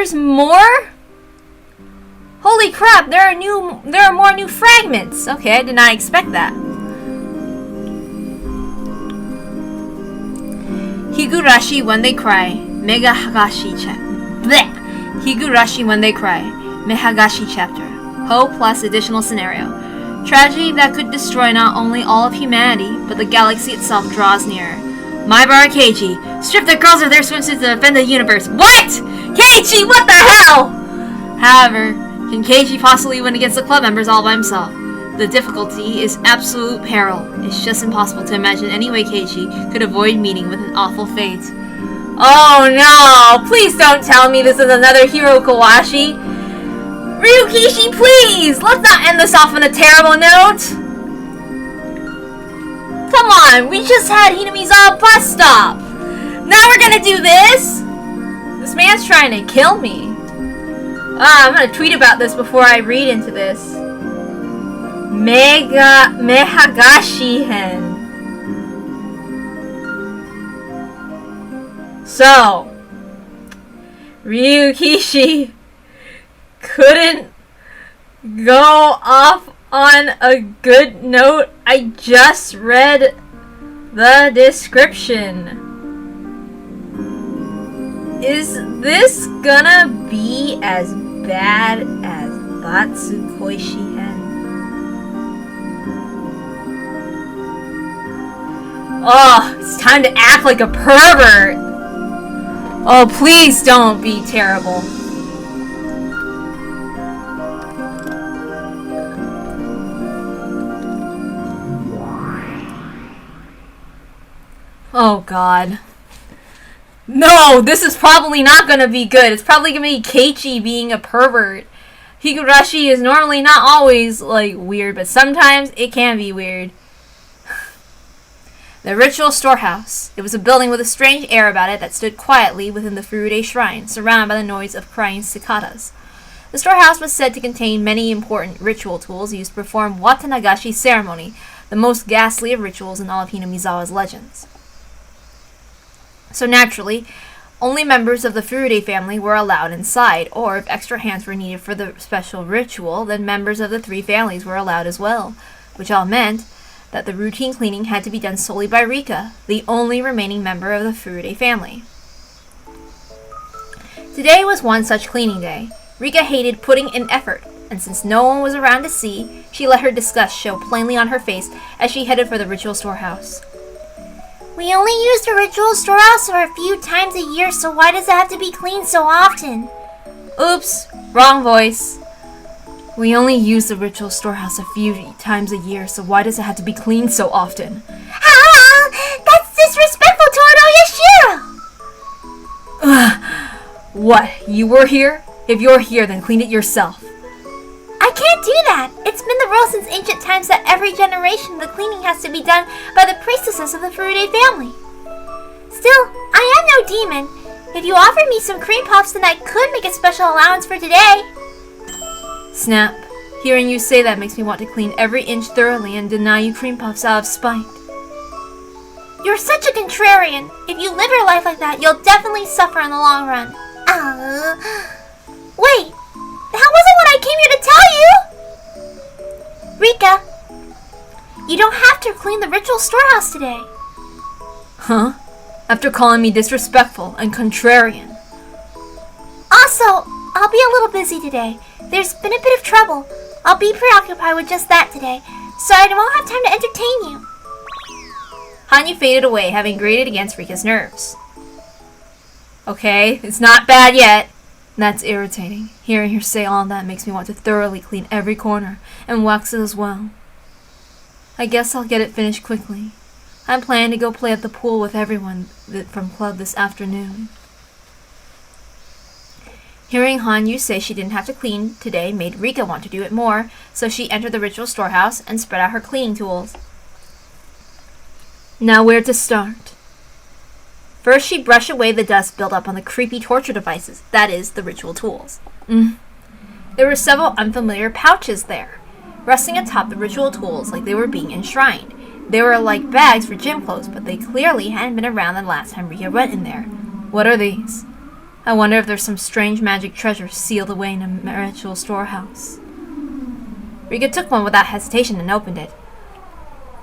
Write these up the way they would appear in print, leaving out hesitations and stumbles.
There's more? Holy crap, there are more new fragments. Okay, I did not expect that. Higurashi when they cry. Mehagashi Higurashi when they cry. Mehagashi chapter. Ho plus additional scenario. Tragedy that could destroy not only all of humanity, but the galaxy itself draws nearer. My bar Keiichi. Strip the girls of their swimsuits to defend the universe. What? Keiichi, what the hell? However, can Keiichi possibly win against the club members all by himself? The difficulty is absolute peril. It's just impossible to imagine any way Keiichi could avoid meeting with an awful fate. Oh no! Please don't tell me this is another Hiro Kawashi! Ryukishi, please! Let's not end this off on a terrible note! Come on, we just had Hinamizawa bus stop! Now we're gonna do this? This man's trying to kill me. I'm gonna tweet about this before I read into this. Mehagashi Hen. So, Ryukishi couldn't go off on a good note. I just read the description. Is this gonna be as bad as Batsukoishi Hen? Oh, it's time to act like a pervert! Oh, please don't be terrible. Oh god. No, this is probably not gonna be good. It's probably gonna be Keiichi being a pervert. Higurashi is normally not always, like, weird, but sometimes it can be weird. The ritual storehouse. It was a building with a strange air about it that stood quietly within the Furude shrine, surrounded by the noise of crying cicadas. The storehouse was said to contain many important ritual tools used to perform Watanagashi ceremony, the most ghastly of rituals in all of Hinamizawa's legends. So naturally, only members of the Furude family were allowed inside, or if extra hands were needed for the special ritual, then members of the three families were allowed as well, which all meant that the routine cleaning had to be done solely by Rika, the only remaining member of the Furude family. Today was one such cleaning day. Rika hated putting in effort, and since no one was around to see, she let her disgust show plainly on her face as she headed for the ritual storehouse. We only use the ritual storehouse for a few times a year, so why does it have to be cleaned so often? Oops, wrong voice. We only use the ritual storehouse a few times a year, so why does it have to be cleaned so often? Ah, that's disrespectful to Yashiro! What, you were here? If you're here, then clean it yourself. I can't do that. It's been the rule since ancient times that every generation the cleaning has to be done by the priestesses of the Furude family. Still, I am no demon. If you offered me some cream puffs, then I could make a special allowance for today. Snap. Hearing you say that makes me want to clean every inch thoroughly and deny you cream puffs out of spite. You're such a contrarian. If you live your life like that, you'll definitely suffer in the long run. Wait, that wasn't what I came here to tell you! Rika, you don't have to clean the ritual storehouse today. Huh? After calling me disrespectful and contrarian. Also, I'll be a little busy today. There's been a bit of trouble. I'll be preoccupied with just that today, so I won't have time to entertain you. Hanyu faded away, having grated against Rika's nerves. Okay, it's not bad yet. That's irritating. Hearing her say all that makes me want to thoroughly clean every corner, and wax it as well. I guess I'll get it finished quickly. I'm planning to go play at the pool with everyone from club this afternoon. Hearing Hanyu say she didn't have to clean today made Rika want to do it more, so she entered the ritual storehouse and spread out her cleaning tools. Now where to start? First, she brushed away the dust built up on the creepy torture devices, that is, the ritual tools. There were several unfamiliar pouches there, resting atop the ritual tools like they were being enshrined. They were like bags for gym clothes, but they clearly hadn't been around the last time Rika went in there. What are these? I wonder if there's some strange magic treasure sealed away in a ritual storehouse. Rika took one without hesitation and opened it.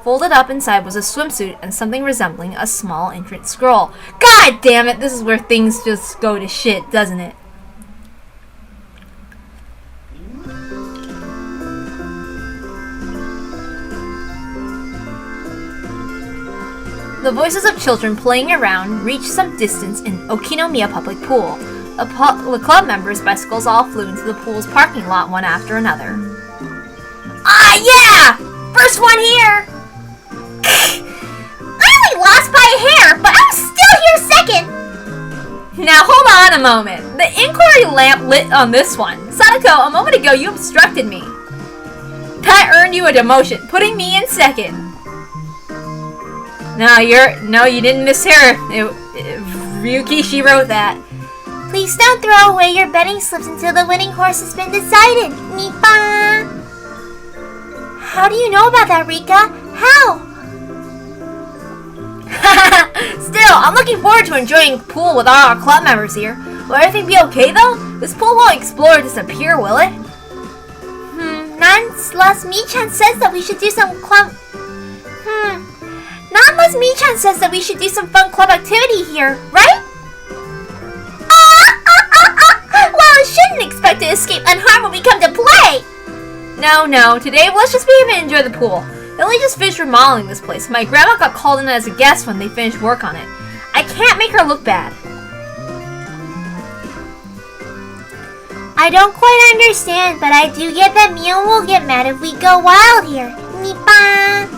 Folded up inside was a swimsuit and something resembling a small ancient scroll. God damn it, this is where things just go to shit, doesn't it? The voices of children playing around reached some distance in Okinomiya Public Pool. The club members' bicycles all flew into the pool's parking lot one after another. Ah, yeah! First one here! I only lost by a hair, but I'm still here second! Now hold on a moment. The inquiry lamp lit on this one. Sadako, a moment ago you obstructed me. That earned you a demotion, putting me in second. No, you didn't mishear. Ryuki, she wrote that. Please don't throw away your betting slips until the winning horse has been decided. Nipa! How do you know about that, Rika? How? Still, I'm looking forward to enjoying pool with all our club members here. Will everything be okay though? This pool won't explode or disappear, will it? Unless Mii-chan says that we should do some Not unless Mii-chan says that we should do some fun club activity here, right? Well, I shouldn't expect to escape unharmed when we come to play! No. Today, let's just be able to enjoy the pool. They only just finished remodeling this place. My grandma got called in as a guest when they finished work on it. I can't make her look bad. I don't quite understand, but I do get that Mio will get mad if we go wild here. Nipa!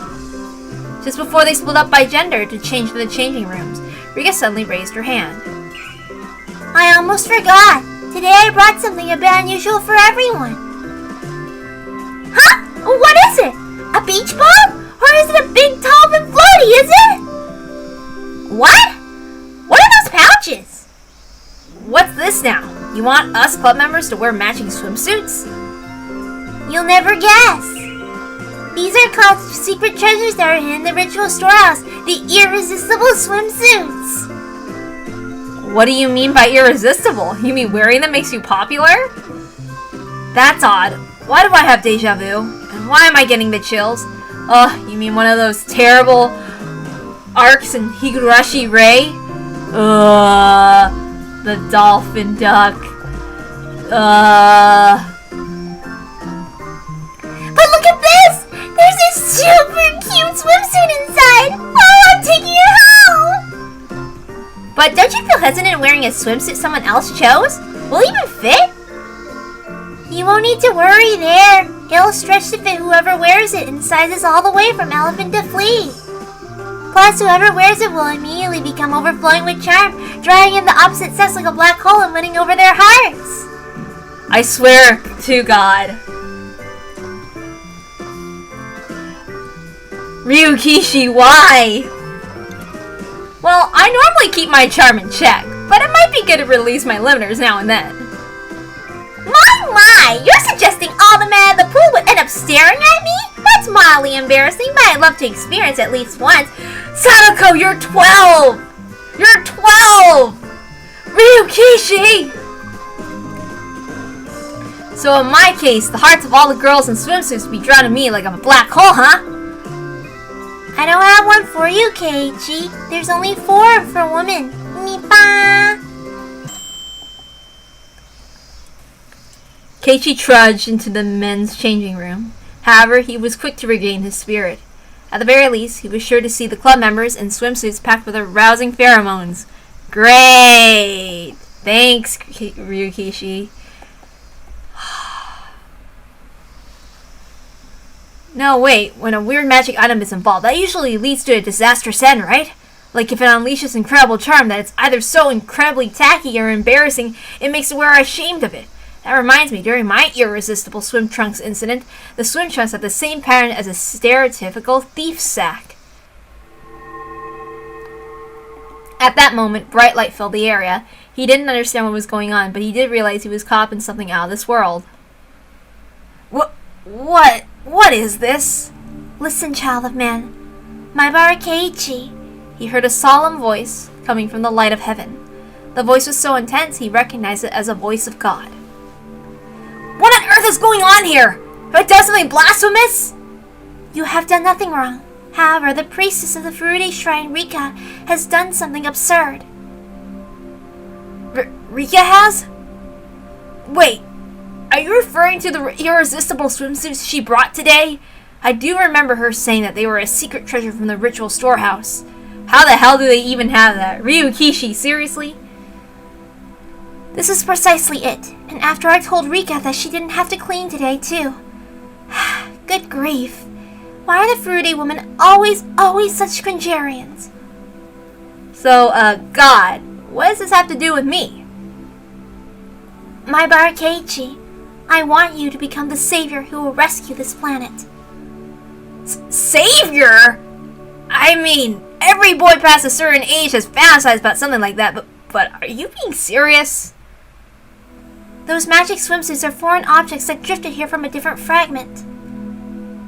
Just before they split up by gender to change to the changing rooms, Rika suddenly raised her hand. I almost forgot. Today I brought something a bit unusual for everyone. Huh? What is it? A beach ball? Or is it a big tall and floaty, is it? What? What are those pouches? What's this now? You want us club members to wear matching swimsuits? You'll never guess. These are called secret treasures that are hidden in the ritual storehouse. The irresistible swimsuits. What do you mean by irresistible? You mean wearing them makes you popular? That's odd. Why do I have deja vu? And why am I getting the chills? You mean one of those terrible arcs in Higurashi Ray? The dolphin duck. But look at this! There's a super cute swimsuit inside! Oh, I'm taking it home! But don't you feel hesitant wearing a swimsuit someone else chose? Will it even fit? You won't need to worry there. It'll stretch to fit whoever wears it in sizes all the way from elephant to flea. Plus, whoever wears it will immediately become overflowing with charm, drawing in the opposite sex like a black hole and winning over their hearts. I swear to God. Ryukishi, why? Well, I normally keep my charm in check, but it might be good to release my limiters now and then. My! You're suggesting all the men at the pool would end up staring at me? That's mildly embarrassing, but I'd love to experience at least once. Sadako, you're 12! You're 12! Ryukishi! So in my case, the hearts of all the girls in swimsuits would be drawn to me like I'm a black hole, huh? I don't have one for you, Keiichi. There's only 4 for women. Nipa! Keiichi trudged into the men's changing room. However, he was quick to regain his spirit. At the very least, he was sure to see the club members in swimsuits packed with arousing pheromones. Great! Thanks, Ryukishi. No, wait. When a weird magic item is involved, that usually leads to a disastrous end, right? Like if it unleashes incredible charm that it's either so incredibly tacky or embarrassing, it makes the wearer ashamed of it. That reminds me, during my irresistible swim trunks incident, the swim trunks had the same pattern as a stereotypical thief sack. At that moment, bright light filled the area. He didn't understand what was going on, but he did realize he was caught up in something out of this world. What is this? Listen, child of man. My bar Keiichi. He heard a solemn voice coming from the light of heaven. The voice was so intense he recognized it as a voice of God. What on earth is going on here? Have I done something blasphemous? You have done nothing wrong. However, the priestess of the Furude Shrine, Rika, has done something absurd. Rika has? Wait, are you referring to the irresistible swimsuits she brought today? I do remember her saying that they were a secret treasure from the ritual storehouse. How the hell do they even have that? Ryukishi, seriously? This is precisely it. And after I told Rika that she didn't have to clean today, too. Good grief. Why are the Furude women always such Cringerians? So, God, what does this have to do with me? My Barakeiichi, I want you to become the savior who will rescue this planet. Savior? I mean, every boy past a certain age has fantasized about something like that, but are you being serious? Those magic swimsuits are foreign objects that drifted here from a different fragment.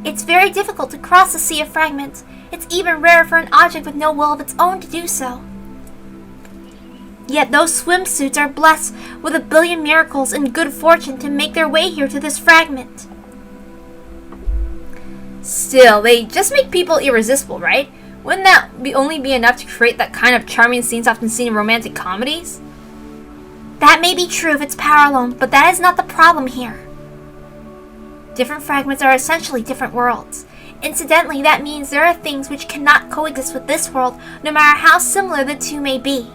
It's very difficult to cross the sea of fragments. It's even rarer for an object with no will of its own to do so. Yet those swimsuits are blessed with a billion miracles and good fortune to make their way here to this fragment. Still, they just make people irresistible, right? Wouldn't that only be enough to create that kind of charming scenes often seen in romantic comedies? That may be true if it's power alone, but that is not the problem here. Different fragments are essentially different worlds. Incidentally, that means there are things which cannot coexist with this world, no matter how similar the two may be.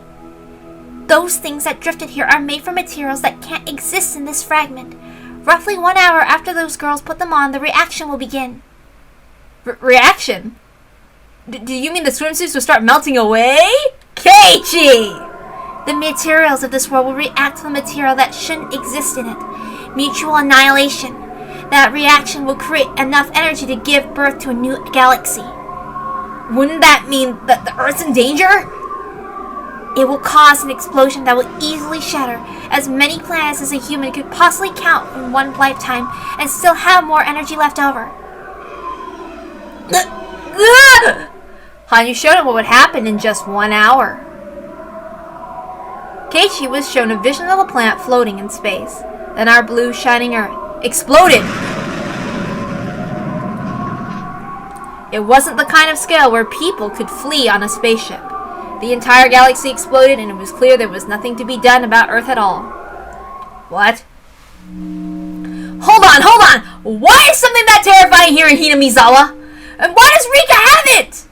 Those things that drifted here are made from materials that can't exist in this fragment. Roughly 1 hour after those girls put them on, the reaction will begin. Reaction? Do you mean the swimsuits will start melting away? Keiichi! The materials of this world will react to the material that shouldn't exist in it. Mutual annihilation. That reaction will create enough energy to give birth to a new galaxy. Wouldn't that mean that the Earth's in danger? It will cause an explosion that will easily shatter as many planets as a human could possibly count in one lifetime and still have more energy left over. Hanyu showed him what would happen in just 1 hour. Keiichi was shown a vision of a planet floating in space. Then our blue shining Earth exploded! It wasn't the kind of scale where people could flee on a spaceship. The entire galaxy exploded and it was clear there was nothing to be done about Earth at all. What? Hold on! Why is something that terrifying here in Hinamizawa? And why does Rika have it?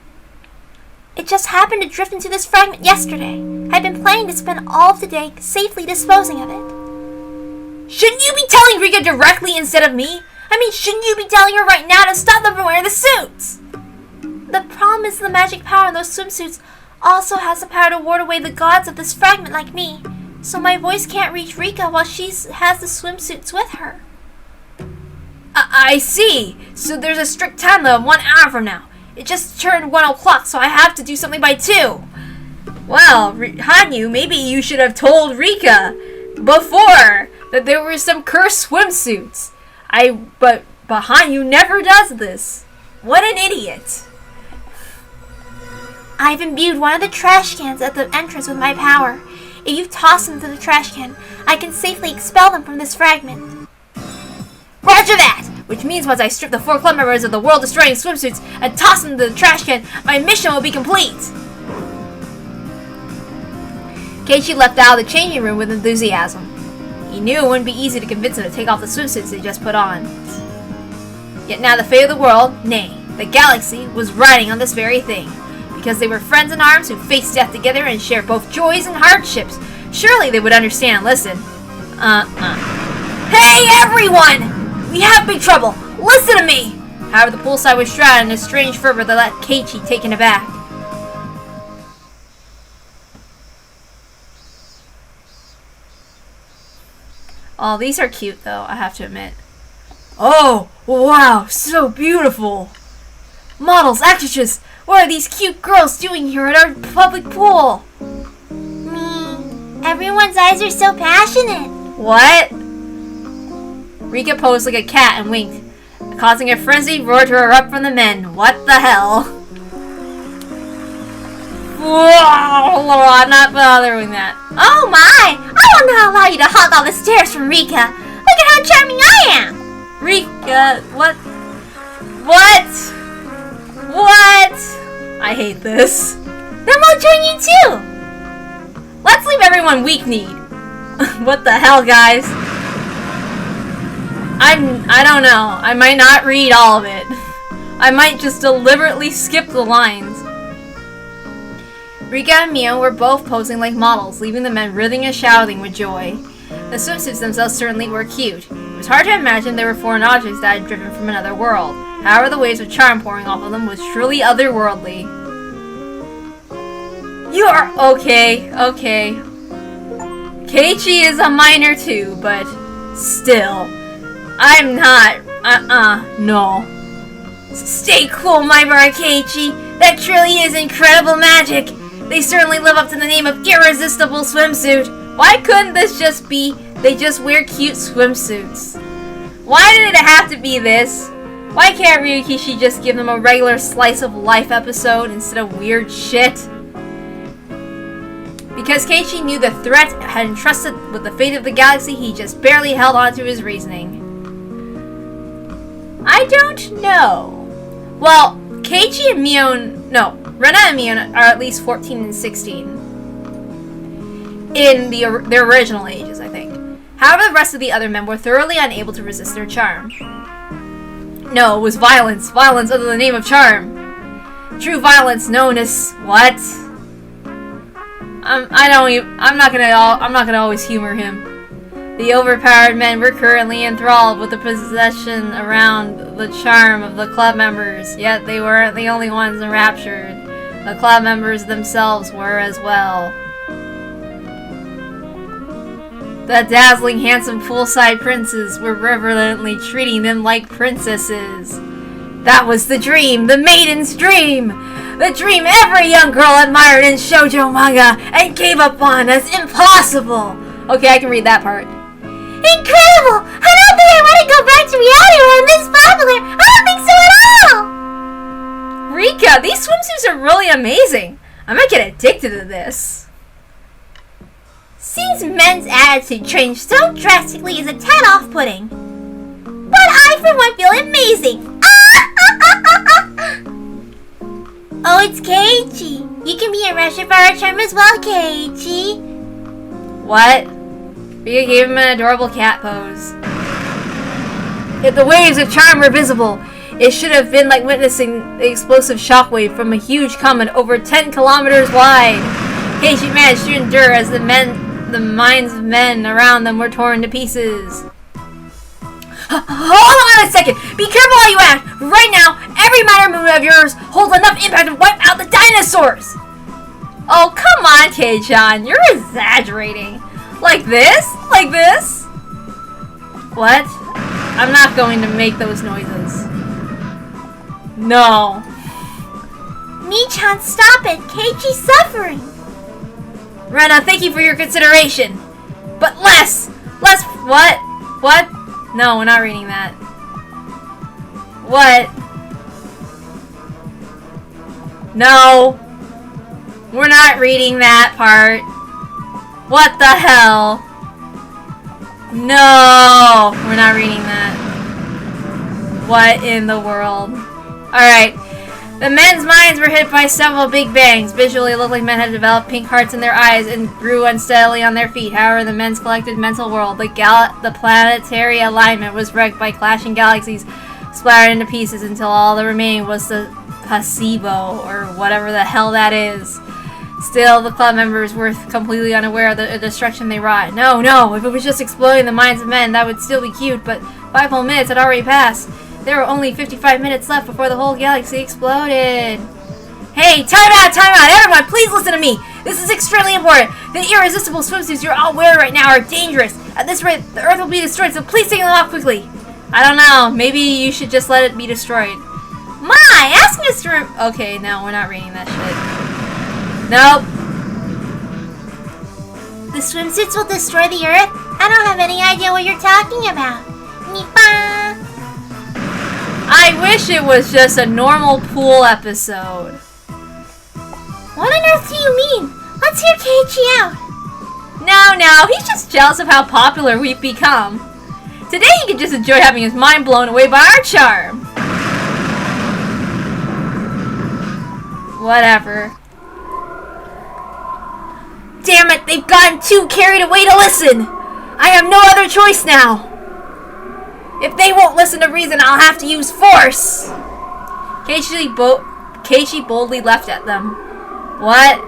It just happened to drift into this fragment yesterday. I've been planning to spend all of the day safely disposing of it. Shouldn't you be telling Rika directly instead of me? I mean, shouldn't you be telling her right now to stop them from wearing the suits? The problem is the magic power in those swimsuits also has the power to ward away the gods of this fragment like me. So my voice can't reach Rika while she has the swimsuits with her. I see. So there's a strict time limit of 1 hour from now. It just turned 1 o'clock, so I have to do something by 2. Well, Hanyu, maybe you should have told Rika before that there were some cursed swimsuits. But Hanyu never does this. What an idiot. I've imbued one of the trash cans at the entrance with my power. If you toss them into the trash can, I can safely expel them from this fragment. Roger that! Which means once I strip the 4 club members of the world-destroying swimsuits and toss them into the trash can, my mission will be complete! Keiichi left out of the changing room with enthusiasm. He knew it wouldn't be easy to convince him to take off the swimsuits they just put on. Yet now the fate of the world, nay, the galaxy, was riding on this very thing. Because they were friends in arms who faced death together and shared both joys and hardships. Surely they would understand and listen. Hey everyone! We have big trouble! Listen to me! However, the poolside was shrouded in a strange fervor that left Keiichi taken aback. Oh, these are cute though, I have to admit. Oh, wow, so beautiful! Models, actresses, what are these cute girls doing here at our public pool? Everyone's eyes are so passionate. What? Rika posed like a cat and winked, causing a frenzied roar to erupt from the men. What the hell? Whoa, I'm not bothering that. Oh my! I will not allow you to hog all the stairs from Rika. Look at how charming I am! Rika, what? What? What? I hate this. Then we'll join you too! Let's leave everyone weak-kneed. What the hell, guys? I don't know. I might not read all of it. I might just deliberately skip the lines. Rika and Mio were both posing like models, leaving the men writhing and shouting with joy. The swimsuits themselves certainly were cute. It was hard to imagine they were foreign objects that had driven from another world. However, the waves of charm pouring off of them was truly otherworldly. You are okay. Keiichi is a minor too, but still. I'm not. No. Stay cool, my bar Keiichi. That truly is incredible magic. They certainly live up to the name of irresistible swimsuit. Why couldn't this just be they just wear cute swimsuits? Why did it have to be this? Why can't Ryukishi just give them a regular slice of life episode instead of weird shit? Because Keiichi knew the threat had entrusted with the fate of the galaxy, he just barely held on to his reasoning. I don't know. Well, Keiichi and Rena and Mion are at least 14 and 16. In their original ages, I think. However, the rest of the other men were thoroughly unable to resist their charm. No, it was violence. Violence under the name of charm. True violence known as what? I'm not gonna always humor him. The overpowered men were currently enthralled with the possession around the charm of the club members, yet they weren't the only ones enraptured. The club members themselves were as well. The dazzling, handsome poolside princes were reverently treating them like princesses. That was the dream, the maiden's dream! The dream every young girl admired in shoujo manga and gave up on as impossible! Okay, I can read that part. Incredible! I don't think I want to go back to reality when I'm this popular! I don't think so at all! Rika, these swimsuits are really amazing! I might get addicted to this. Seems men's attitude changed so drastically is a tad off-putting. But I, for one, feel amazing! Oh, it's Keiichi. You can be a Russia for our charm as well, Keiichi. What? Rika gave him an adorable cat pose. If the waves of charm were visible, it should have been like witnessing the explosive shockwave from a huge comet over 10 kilometers wide. Keiichi managed to endure as the minds of men around them were torn to pieces. Hold on a second! Be careful how you act! Right now, every minor move of yours holds enough impact to wipe out the dinosaurs! Oh, come on, Kei-chan. You're exaggerating. Like this? Like this? What? I'm not going to make those noises. No. Mi-chan, stop it! Keiichi's suffering! Rena, thank you for your consideration. But less! What? What? No, we're not reading that. What? No. We're not reading that part. What the hell? No. We're not reading that. What in the world? Alright. The men's minds were hit by several big bangs. Visually, it looked like men had developed pink hearts in their eyes and grew unsteadily on their feet. However, the men's collected mental world, the planetary alignment, was wrecked by clashing galaxies, splattered into pieces until all that remained was the placebo, or whatever the hell that is. Still, the club members were completely unaware of the destruction they wrought. No, if it was just exploding the minds of men, that would still be cute, but 5 whole minutes had already passed. There were only 55 minutes left before the whole galaxy exploded. Hey, time out! Everyone, please listen to me! This is extremely important! The irresistible swimsuits you're all wearing right now are dangerous! At this rate, the Earth will be destroyed, so please take them off quickly! I don't know, maybe you should just let it be destroyed. My, asking us to Okay, no, we're not reading that shit. Nope. The swimsuits will destroy the Earth? I don't have any idea what you're talking about. Nipa! I wish it was just a normal pool episode. What on earth do you mean? Let's hear Keiichi out. No, he's just jealous of how popular we've become. Today he can just enjoy having his mind blown away by our charm. Whatever. Damn it, they've gotten too carried away to listen. I have no other choice now. If they won't listen to reason, I'll have to use force. Keiichi boldly left at them. What?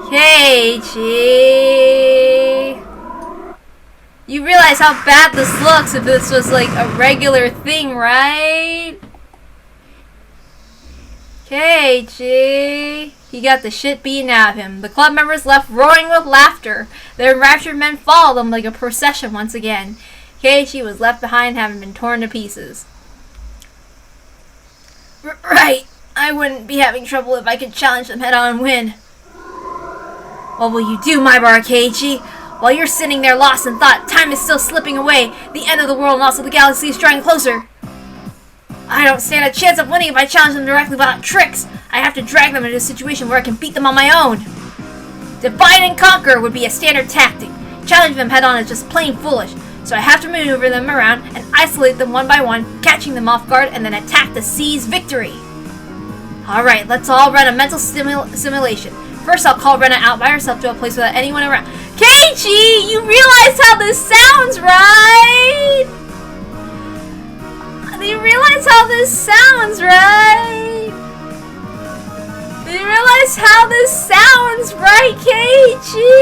Keiichi. You realize how bad this looks if this was like a regular thing, right? Keiichi. He got the shit beaten out of him. The club members left roaring with laughter. The enraptured men followed them like a procession once again. Keiichi was left behind, having been torn to pieces. Right. I wouldn't be having trouble if I could challenge them head-on and win. What will you do, my bar Keiichi? While you're sitting there lost in thought, time is still slipping away. The end of the world and also the galaxy is drawing closer. I don't stand a chance of winning if I challenge them directly without tricks. I have to drag them into a situation where I can beat them on my own. Divide and conquer would be a standard tactic. Challenging them head-on is just plain foolish. So I have to maneuver them around and isolate them one by one, catching them off guard, and then attack to seize victory. Alright, let's all run a mental simulation. First, I'll call Rena out by herself to a place without anyone around. Keiichi, you realize how this sounds, right? You realize how this sounds, right? You realize how this sounds, right, Keiichi?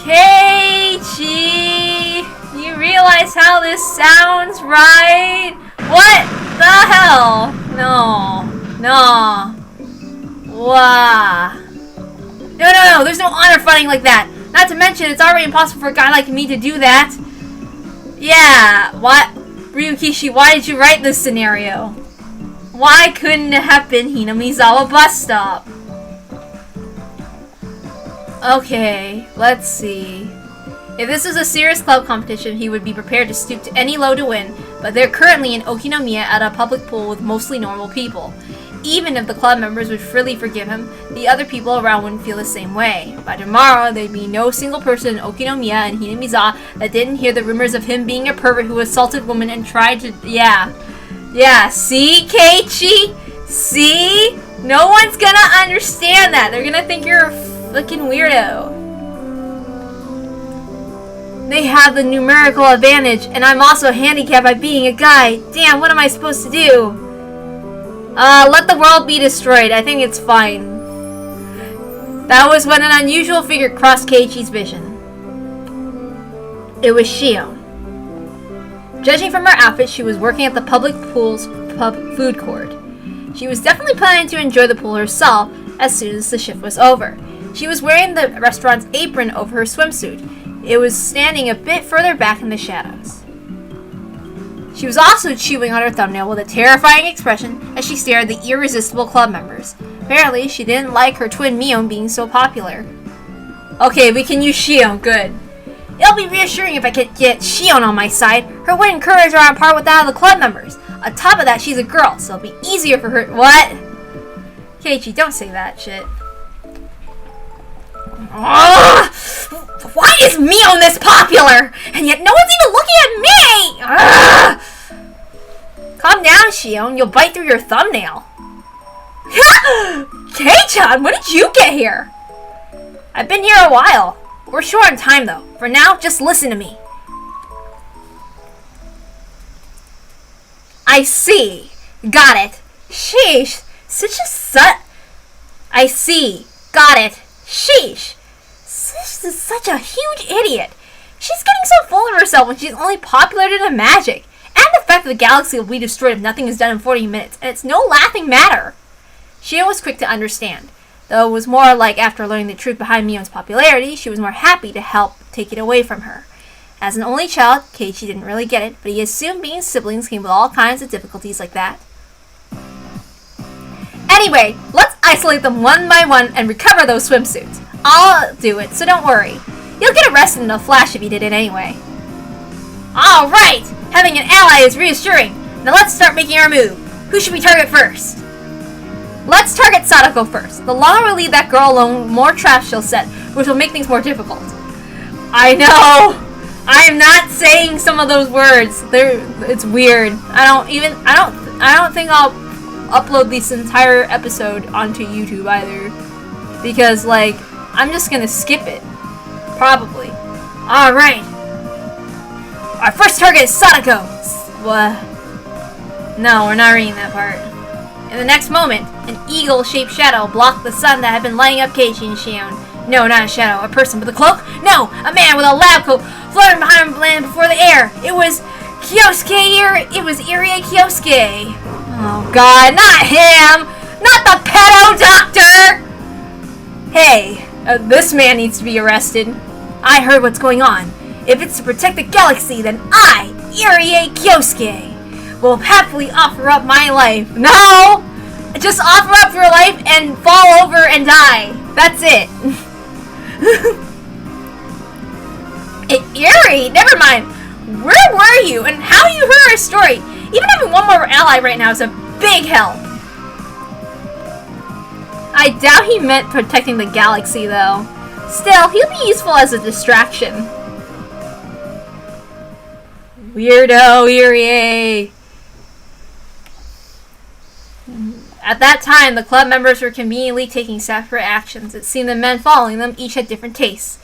Keiichi, you realize how this sounds, right? What the hell? No. Wah. No, there's no honor fighting like that. Not to mention, it's already impossible for a guy like me to do that. Yeah, what? Ryukishi, why did you write this scenario? Why couldn't it have been Hinamizawa bus stop? Okay, let's see. If this was a serious club competition, he would be prepared to stoop to any low to win, but they're currently in Okinomiya at a public pool with mostly normal people. Even if the club members would freely forgive him, the other people around wouldn't feel the same way. By tomorrow, there'd be no single person in Okinomiya and Hinamizawa that didn't hear the rumors of him being a pervert who assaulted women and tried to... Yeah, see, Keiichi? See? No one's gonna understand that. They're gonna think you're a fucking weirdo. They have the numerical advantage, and I'm also handicapped by being a guy. Damn, what am I supposed to do? Let the world be destroyed. I think it's fine. That was when an unusual figure crossed Keiichi's vision. It was Shion. Judging from her outfit, she was working at the public pool's food court. She was definitely planning to enjoy the pool herself as soon as the shift was over. She was wearing the restaurant's apron over her swimsuit. It was standing a bit further back in the shadows. She was also chewing on her thumbnail with a terrifying expression as she stared at the irresistible club members. Apparently, she didn't like her twin Mion being so popular. Okay, we can use Shion, good. It'll be reassuring if I could get Shion on my side. Her wit and courage are on par with that of the club members. On top of that, she's a girl, so it'll be easier for her— What? Keiichi, don't say that shit. Ugh! Why is Mion this popular? And yet no one's even looking at me! Ugh! Calm down, Shion. You'll bite through your thumbnail. Kei-chan, when did you get here? I've been here a while. We're short on time, though. For now, just listen to me. I see. Got it. Sheesh. I see. Got it. Sheesh. This is such a huge idiot. She's getting so full of herself when she's only popular due to magic. And the fact that the galaxy will be destroyed if nothing is done in 40 minutes. And it's no laughing matter. Shion was quick to understand. Though it was more like after learning the truth behind Mion's popularity, she was more happy to help take it away from her. As an only child, Keiichi didn't really get it, but he assumed being siblings came with all kinds of difficulties like that. Anyway, let's isolate them one by one and recover those swimsuits. I'll do it, so don't worry. You'll get arrested in a flash if you did it anyway. Alright! Having an ally is reassuring. Now let's start making our move. Who should we target first? Let's target Sadako first. The longer we leave that girl alone, more traps she'll set, which will make things more difficult. I know! I am not saying some of those words. It's weird. I don't think I'll upload this entire episode onto YouTube either. Because, like, I'm just gonna skip it. Probably. Alright. Our first target is Sadako! What? No, we're not reading that part. In the next moment, an eagle-shaped shadow blocked the sun that had been lighting up Keiichi and Shion. No, not a shadow. A person with a cloak? No! A man with a lab coat floating behind him landed before the air. It was Kyosuke. It was Irie Kyosuke. Oh god, not him! Not the pedo doctor! Hey, this man needs to be arrested. I heard what's going on. If it's to protect the galaxy, then I, Irie Kyosuke, will happily offer up my life. No! Just offer up your life and fall over and die. That's it. Irie, never mind. Where were you and how you heard our story? Even having one more ally right now is a big help. I doubt he meant protecting the galaxy though. Still, he'll be useful as a distraction. Weirdo, Irie. At that time, the club members were conveniently taking separate actions. It seemed the men following them each had different tastes.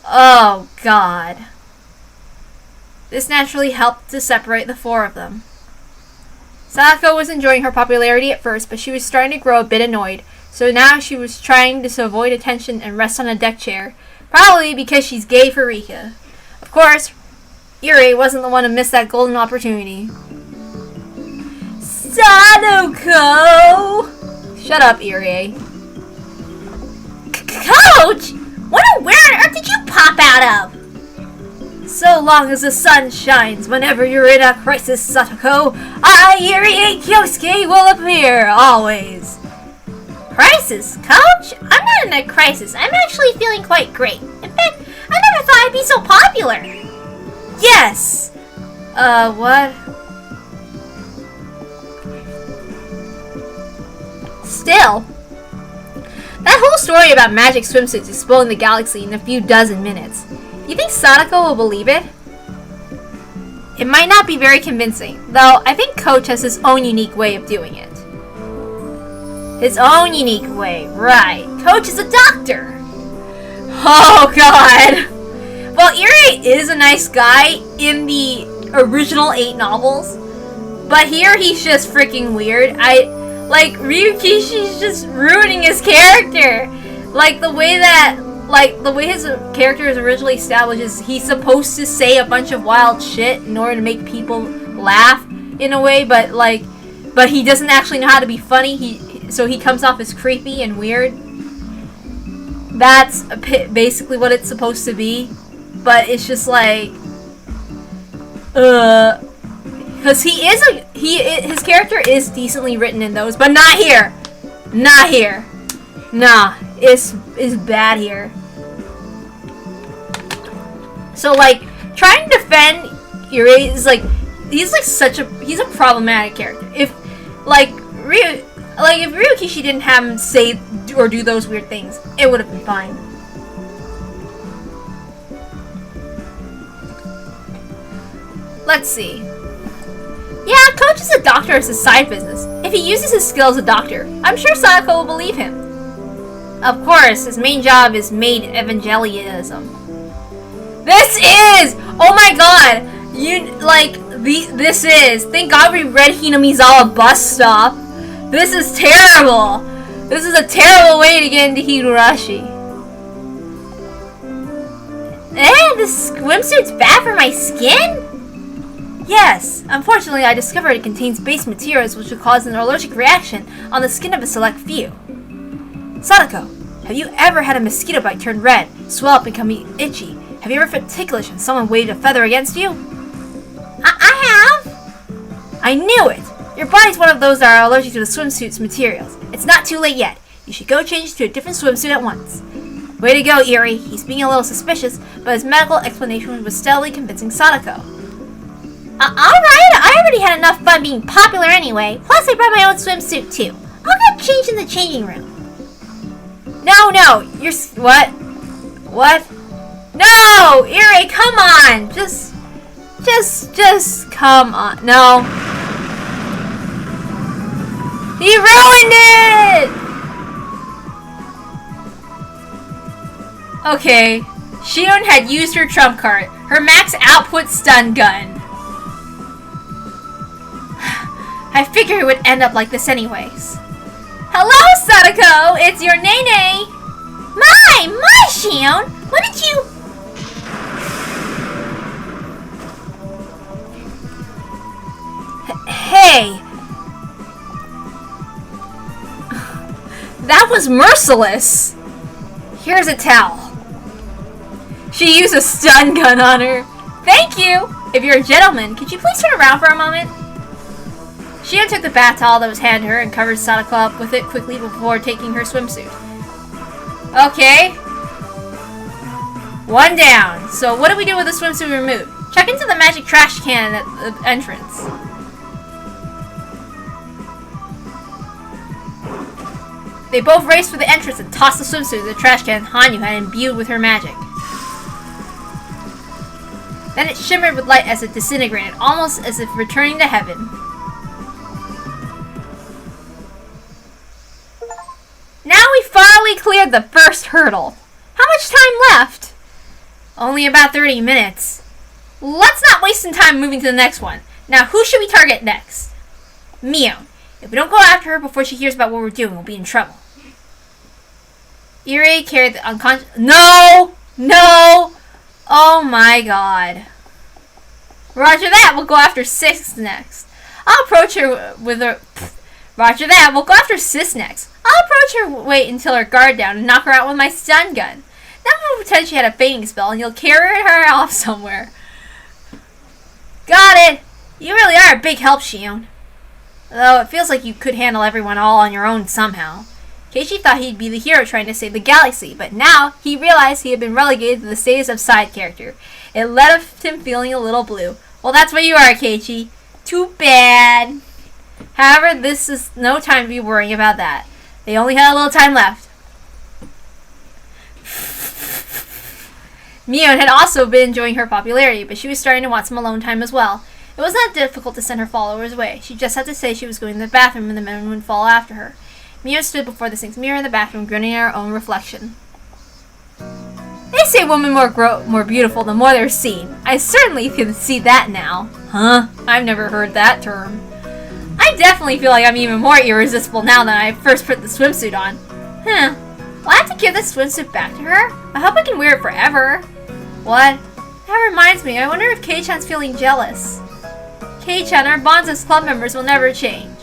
Oh, God. This naturally helped to separate the four of them. Sadako was enjoying her popularity at first, but she was starting to grow a bit annoyed. So now she was trying to avoid attention and rest on a deck chair. Probably because she's gay for Rika. Of course, Irie wasn't the one to miss that golden opportunity. Sadako! Shut up, Irie. Coach! Where on earth did you pop out of? So long as the sun shines, whenever you're in a crisis, Sadako, I, Irie Kyosuke, will appear, always. Crisis? Coach? I'm not in a crisis. I'm actually feeling quite great. In fact, I never thought I'd be so popular. Yes! What? Still, that whole story about magic swimsuits exploring the galaxy in a few dozen minutes. You think Sadako will believe it? It might not be very convincing, though I think Coach has his own unique way of doing it. His own unique way, right. Coach is a doctor! Oh god! Well, Irie is a nice guy in the original 8 novels, but here he's just freaking weird. Ryukishi's just ruining his character. The way his character is originally established is he's supposed to say a bunch of wild shit in order to make people laugh in a way, but he doesn't actually know how to be funny. So he comes off as creepy and weird. That's basically what it's supposed to be, but it's just because his character is decently written in those, but not here. Not here. Nah, it's bad here. So trying to defend Irie is he's a problematic character. If Ryukishi didn't have him say or do those weird things, it would have been fine. Let's see. Yeah, Coach is a doctor as a side business. If he uses his skill as a doctor, I'm sure Sadako will believe him. Of course, his main job is maid evangelism. This is! Oh my god! This is! Thank god we read Hinamizawa Bus Stop. This is terrible! This is a terrible way to get into Higurashi. This swimsuit's bad for my skin? Yes, unfortunately I discovered it contains base materials which would cause an allergic reaction on the skin of a select few. Sadako, have you ever had a mosquito bite turn red, swell up and become itchy? Have you ever felt ticklish when someone waved a feather against you? I have! I knew it! Your body's one of those that are allergic to the swimsuit's materials. It's not too late yet. You should go change to a different swimsuit at once. Way to go, Irie. He's being a little suspicious, but his medical explanation was steadily convincing Sadako. Alright, I already had enough fun being popular anyway. Plus, I brought my own swimsuit too. I'll get changed in the changing room. No, you're... What? What? No! Iri, come on! Just come on. No. He ruined it! Okay. Shion had used her trump card. Her max output stun gun. I figured it would end up like this anyways. Hello, Sadako! It's your Nene! My Shion! What did you... Hey! That was merciless! Here's a towel. She used a stun gun on her. Thank you! If you're a gentleman, could you please turn around for a moment? Shion took the bath towel that was handed her and covered Sadako up with it quickly before taking her swimsuit. Okay. One down. So what do we do with the swimsuit removed? Check into the magic trash can at the entrance. They both raced for the entrance and tossed the swimsuit in the trash can Hanyu had imbued with her magic. Then it shimmered with light as it disintegrated, almost as if returning to heaven. Now we finally cleared the first hurdle. How much time left? Only about 30 minutes. Let's not waste some time moving to the next one. Now, who should we target next? Mio. If we don't go after her before she hears about what we're doing, we'll be in trouble. Iri carried the unconscious... No! No! Oh my god. Roger that, we'll go after Sis next. I'll approach her with her... Roger that, we'll go after Sis next. I'll approach her, wait until her guard down, and knock her out with my stun gun. Then we'll pretend she had a fainting spell, and you'll carry her off somewhere. Got it! You really are a big help, Shion. Though it feels like you could handle everyone all on your own somehow. Keiichi thought he'd be the hero trying to save the galaxy, but now he realized he had been relegated to the status of side character. It left him feeling a little blue. Well, that's what you are, Keiichi. Too bad. However, this is no time to be worrying about that. They only had a little time left. Mion had also been enjoying her popularity, but she was starting to want some alone time as well. It was not difficult to send her followers away. She just had to say she was going to the bathroom and the men would follow after her. Mio stood before the sink's mirror in the bathroom, grinning at her own reflection. They say women more beautiful the more they're seen. I certainly can see that now. Huh? I've never heard that term. I definitely feel like I'm even more irresistible now than I first put the swimsuit on. Will I have to give this swimsuit back to her? I hope I can wear it forever. What? That reminds me, I wonder if Kei-chan's feeling jealous. Kei-chan, our bonds as club members will never change.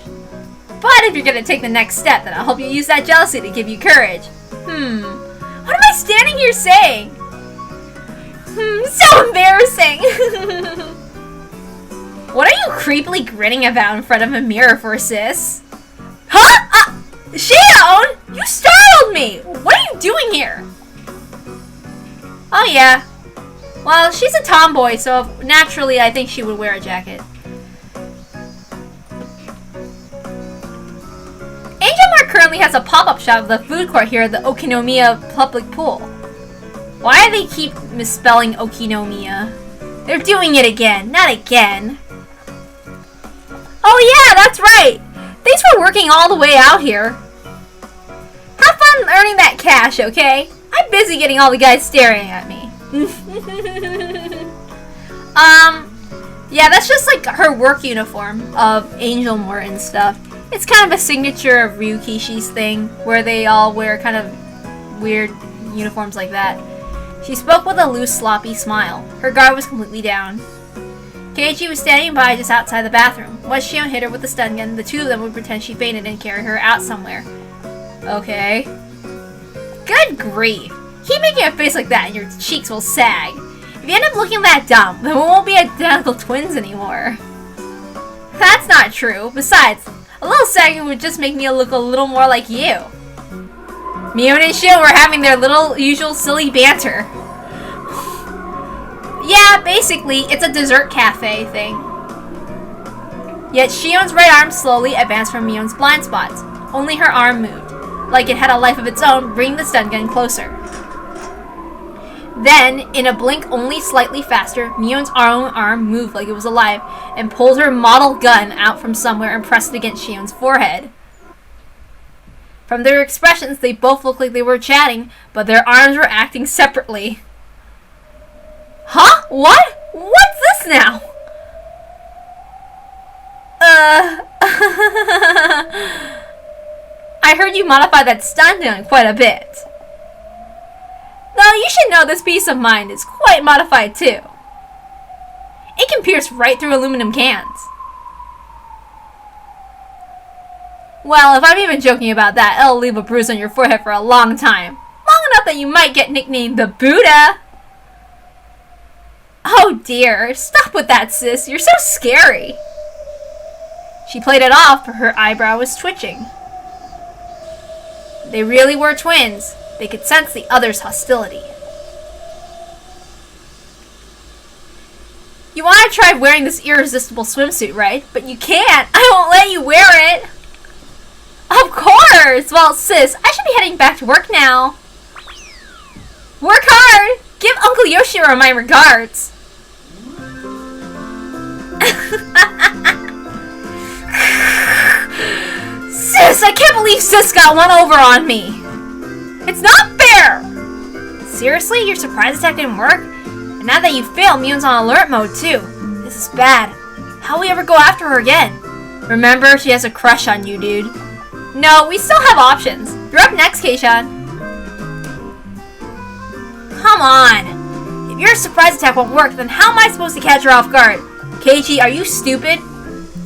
But if you're gonna take the next step, then I'll hope you use that jealousy to give you courage. What am I standing here saying? So embarrassing! What are you creepily grinning about in front of a mirror for, sis? Huh? Shion! You startled me! What are you doing here? Oh yeah. Well, she's a tomboy, so naturally I think she would wear a jacket. Angel Mart currently has a pop-up shop of the food court here at the Okinomiya public pool. Why do they keep misspelling Okinomiya? They're doing it again, not again. Oh yeah, that's right! Thanks for working all the way out here. Have fun earning that cash, okay? I'm busy getting all the guys staring at me. Yeah, that's just like her work uniform of Angel Mart and stuff. It's kind of a signature of Ryukishi's thing, where they all wear kind of weird uniforms like that. She spoke with a loose, sloppy smile. Her guard was completely down. Keiichi was standing by just outside the bathroom. Once Shion hit her with the stun gun, the two of them would pretend she fainted and carry her out somewhere. Okay. Good grief. Keep making a face like that and your cheeks will sag. If you end up looking that dumb, then we won't be identical twins anymore. That's not true. Besides, a little sagging would just make me look a little more like you. Mion and Shion were having their little usual silly banter. Yeah, basically, it's a dessert cafe thing. Yet Shion's right arm slowly advanced from Mion's blind spots. Only her arm moved, like it had a life of its own, bringing the stun gun closer. Then, in a blink only slightly faster, Mion's own arm moved like it was alive and pulled her model gun out from somewhere and pressed it against Shion's forehead. From their expressions, they both looked like they were chatting, but their arms were acting separately. Huh? What? What's this now? I heard you modify that stun gun quite a bit. Though you should know this piece of mine is quite modified too. It can pierce right through aluminum cans. Well, if I'm even joking about that, it'll leave a bruise on your forehead for a long time. Long enough that you might get nicknamed the Buddha. Oh dear, stop with that, sis. You're so scary. She played it off, but her eyebrow was twitching. They really were twins. They could sense the other's hostility. You want to try wearing this irresistible swimsuit, right? But you can't. I won't let you wear it. Of course! Well, sis, I should be heading back to work now. Work hard! Give Uncle Yoshiro my regards. Sis, I can't believe sis got one over on me. It's not fair! Seriously? Your surprise attack didn't work? And now that you failed, Mion's on alert mode too. This is bad. How'll we ever go after her again? Remember, she has a crush on you, dude. No, we still have options. You're up next, Keishan. Come on! If your surprise attack won't work, then how am I supposed to catch her off guard? Keiichi, are you stupid?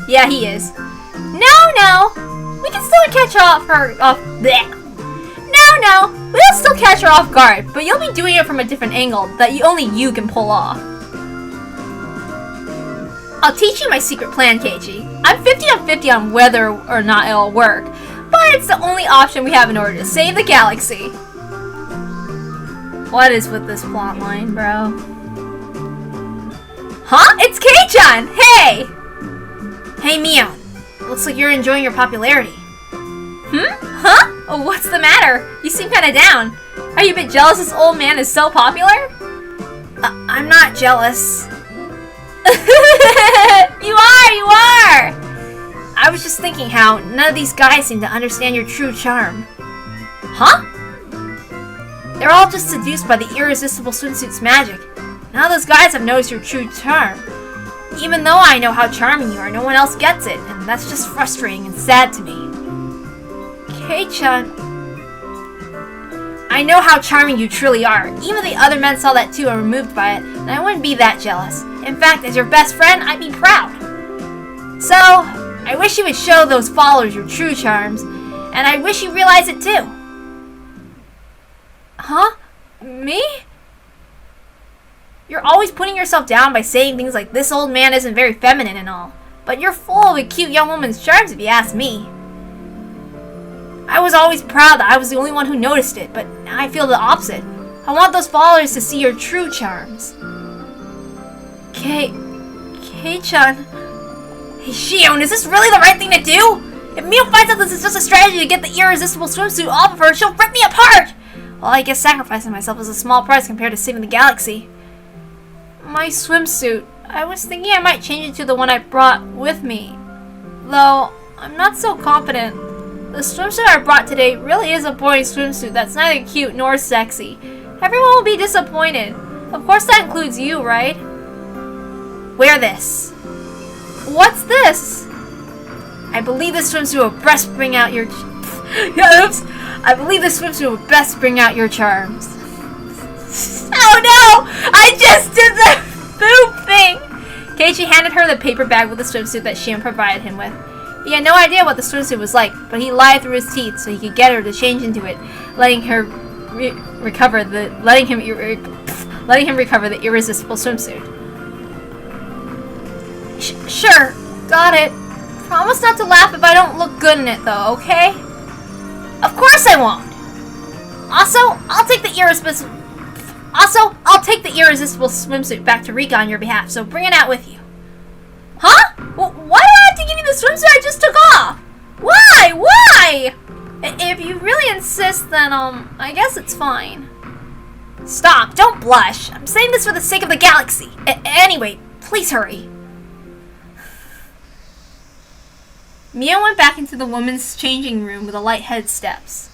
Yeah, he is. No! We can still catch her off bleh. No, we'll still catch her off guard, but you'll be doing it from a different angle that only you can pull off. I'll teach you my secret plan, Keiichi. I'm 50-50 on whether or not it'll work, but it's the only option we have in order to save the galaxy. What is with this plot line, bro? Huh? It's Kei-chan! Hey! Hey, Mion. Looks like you're enjoying your popularity. Huh? Oh, what's the matter? You seem kinda down. Are you a bit jealous this old man is so popular? I'm not jealous. You are! I was just thinking how none of these guys seem to understand your true charm. Huh? They're all just seduced by the irresistible swimsuit's magic. None of those guys have noticed your true charm. Even though I know how charming you are, no one else gets it, and that's just frustrating and sad to me. Kei-chan, I know how charming you truly are. Even the other men saw that too and were moved by it, and I wouldn't be that jealous. In fact, as your best friend, I'd be proud. So, I wish you would show those followers your true charms, and I wish you realize it too. Huh? Me? You're always putting yourself down by saying things like this old man isn't very feminine and all, but you're full of a cute young woman's charms if you ask me. I was always proud that I was the only one who noticed it, but now I feel the opposite. I want those followers to see your true charms. Kei-chan. Hey, Shion, is this really the right thing to do? If Mio finds out this is just a strategy to get the irresistible swimsuit off of her, she'll rip me apart! Well, I guess sacrificing myself is a small price compared to saving the galaxy. My swimsuit. I was thinking I might change it to the one I brought with me. Though, I'm not so confident. The swimsuit I brought today really is a boring swimsuit that's neither cute nor sexy. Everyone will be disappointed. Of course that includes you, right? Wear this. What's this? I believe this swimsuit will best bring out your... Oops! I believe this swimsuit will best bring out your charms. Oh no! I just did the boob thing! Keiichi handed her the paper bag with the swimsuit that Shion provided him with. He had no idea what the swimsuit was like, but he lied through his teeth so he could get her to change into it, letting him recover the irresistible swimsuit. Sure, got it. Promise not to laugh if I don't look good in it, though, okay? Of course I won't. Also, I'll take the irresistible swimsuit back to Rika on your behalf, so bring it out with you. Huh? Why do I have to give you swimsuit I just took off. Why? Why? If you really insist, then, I guess it's fine. Stop, don't blush. I'm saying this for the sake of the galaxy. Anyway, please hurry. Mio went back into the woman's changing room with a light-headed steps.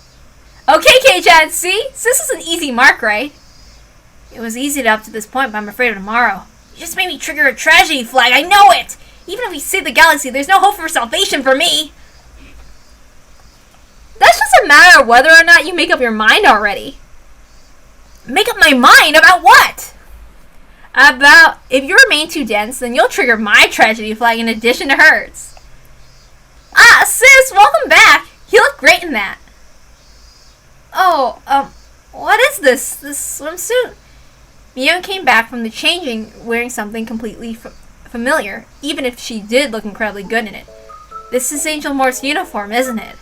Okay, K-chan, see? This is an easy mark, right? It was easy up to this point, but I'm afraid of tomorrow. You just made me trigger a tragedy flag, I know it! Even if we save the galaxy, there's no hope for salvation for me! That's just a matter of whether or not you make up your mind already. Make up my mind? About what? About, if you remain too dense, then you'll trigger my tragedy flag in addition to hers. Ah, sis, welcome back! You look great in that. Oh, what is this? This swimsuit? Mio came back from the changing wearing something completely familiar, even if she did look incredibly good in it. This is Angel Mort's uniform, isn't it?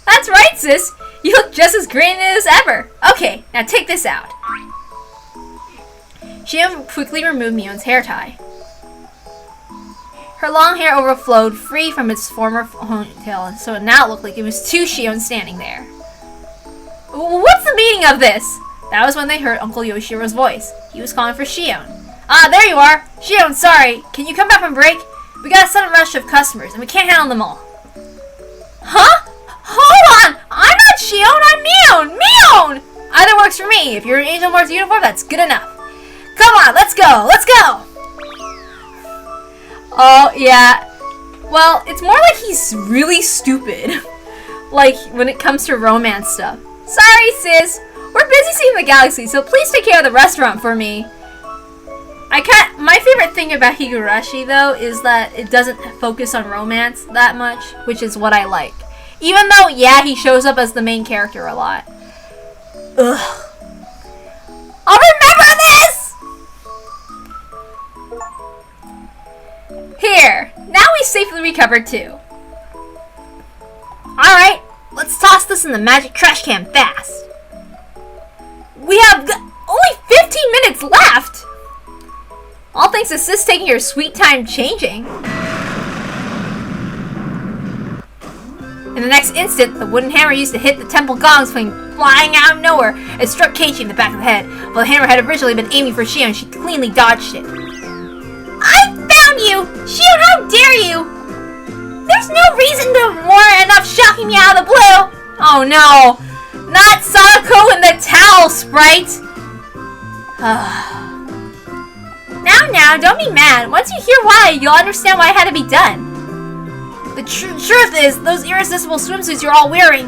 That's right, sis! You look just as great in it as ever! Okay, now take this out. She quickly removed Mion's hair tie. Her long hair overflowed, free from its former ponytail, so it now looked like it was two Shion standing there. What's the meaning of this? That was when they heard Uncle Yoshiro's voice. He was calling for Shion. Ah, there you are! Shion, sorry. Can you come back from break? We got a sudden rush of customers, and we can't handle them all. Huh? Hold on! I'm not Shion, I'm Mion! Mion! Either works for me. If you're in Angel Mort's uniform, that's good enough. Come on, let's go! Let's go! Oh, yeah. Well, it's more like he's really stupid. Like, when it comes to romance stuff. Sorry, sis. We're busy seeing the galaxy, so please take care of the restaurant for me. My favorite thing about Higurashi, though, is that it doesn't focus on romance that much, which is what I like. Even though, yeah, he shows up as the main character a lot. Ugh. I'll remember this! Here. Now we safely recovered, too. Alright, let's toss this in the magic trash can fast. We have only 15 minutes left! All thanks to sis taking your sweet time changing. In the next instant, the wooden hammer used to hit the temple gongs flying out of nowhere and struck Keiichi in the back of the head. While the hammer had originally been aiming for Shion, she cleanly dodged it. I found you! Shion, how dare you! There's no reason to warrant enough shocking me out of the blue! Oh no! Not Sadako in the towel, Sprite! Now, don't be mad. Once you hear why, you'll understand why it had to be done. The truth is, those irresistible swimsuits you're all wearing,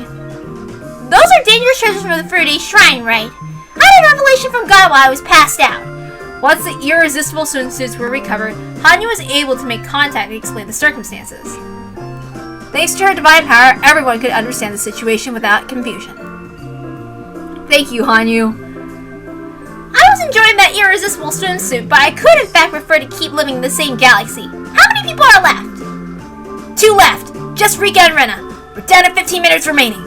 those are dangerous treasures for the Fruity Shrine, right? I had a revelation from God while I was passed out. Once the irresistible swimsuits were recovered, Hanyu was able to make contact and explain the circumstances. Thanks to her divine power, everyone could understand the situation without confusion. Thank you, Hanyu. I was enjoying that irresistible swimsuit, but I could in fact prefer to keep living in the same galaxy. How many people are left? 2 left. Just Rika and Rena. We're down to 15 minutes remaining.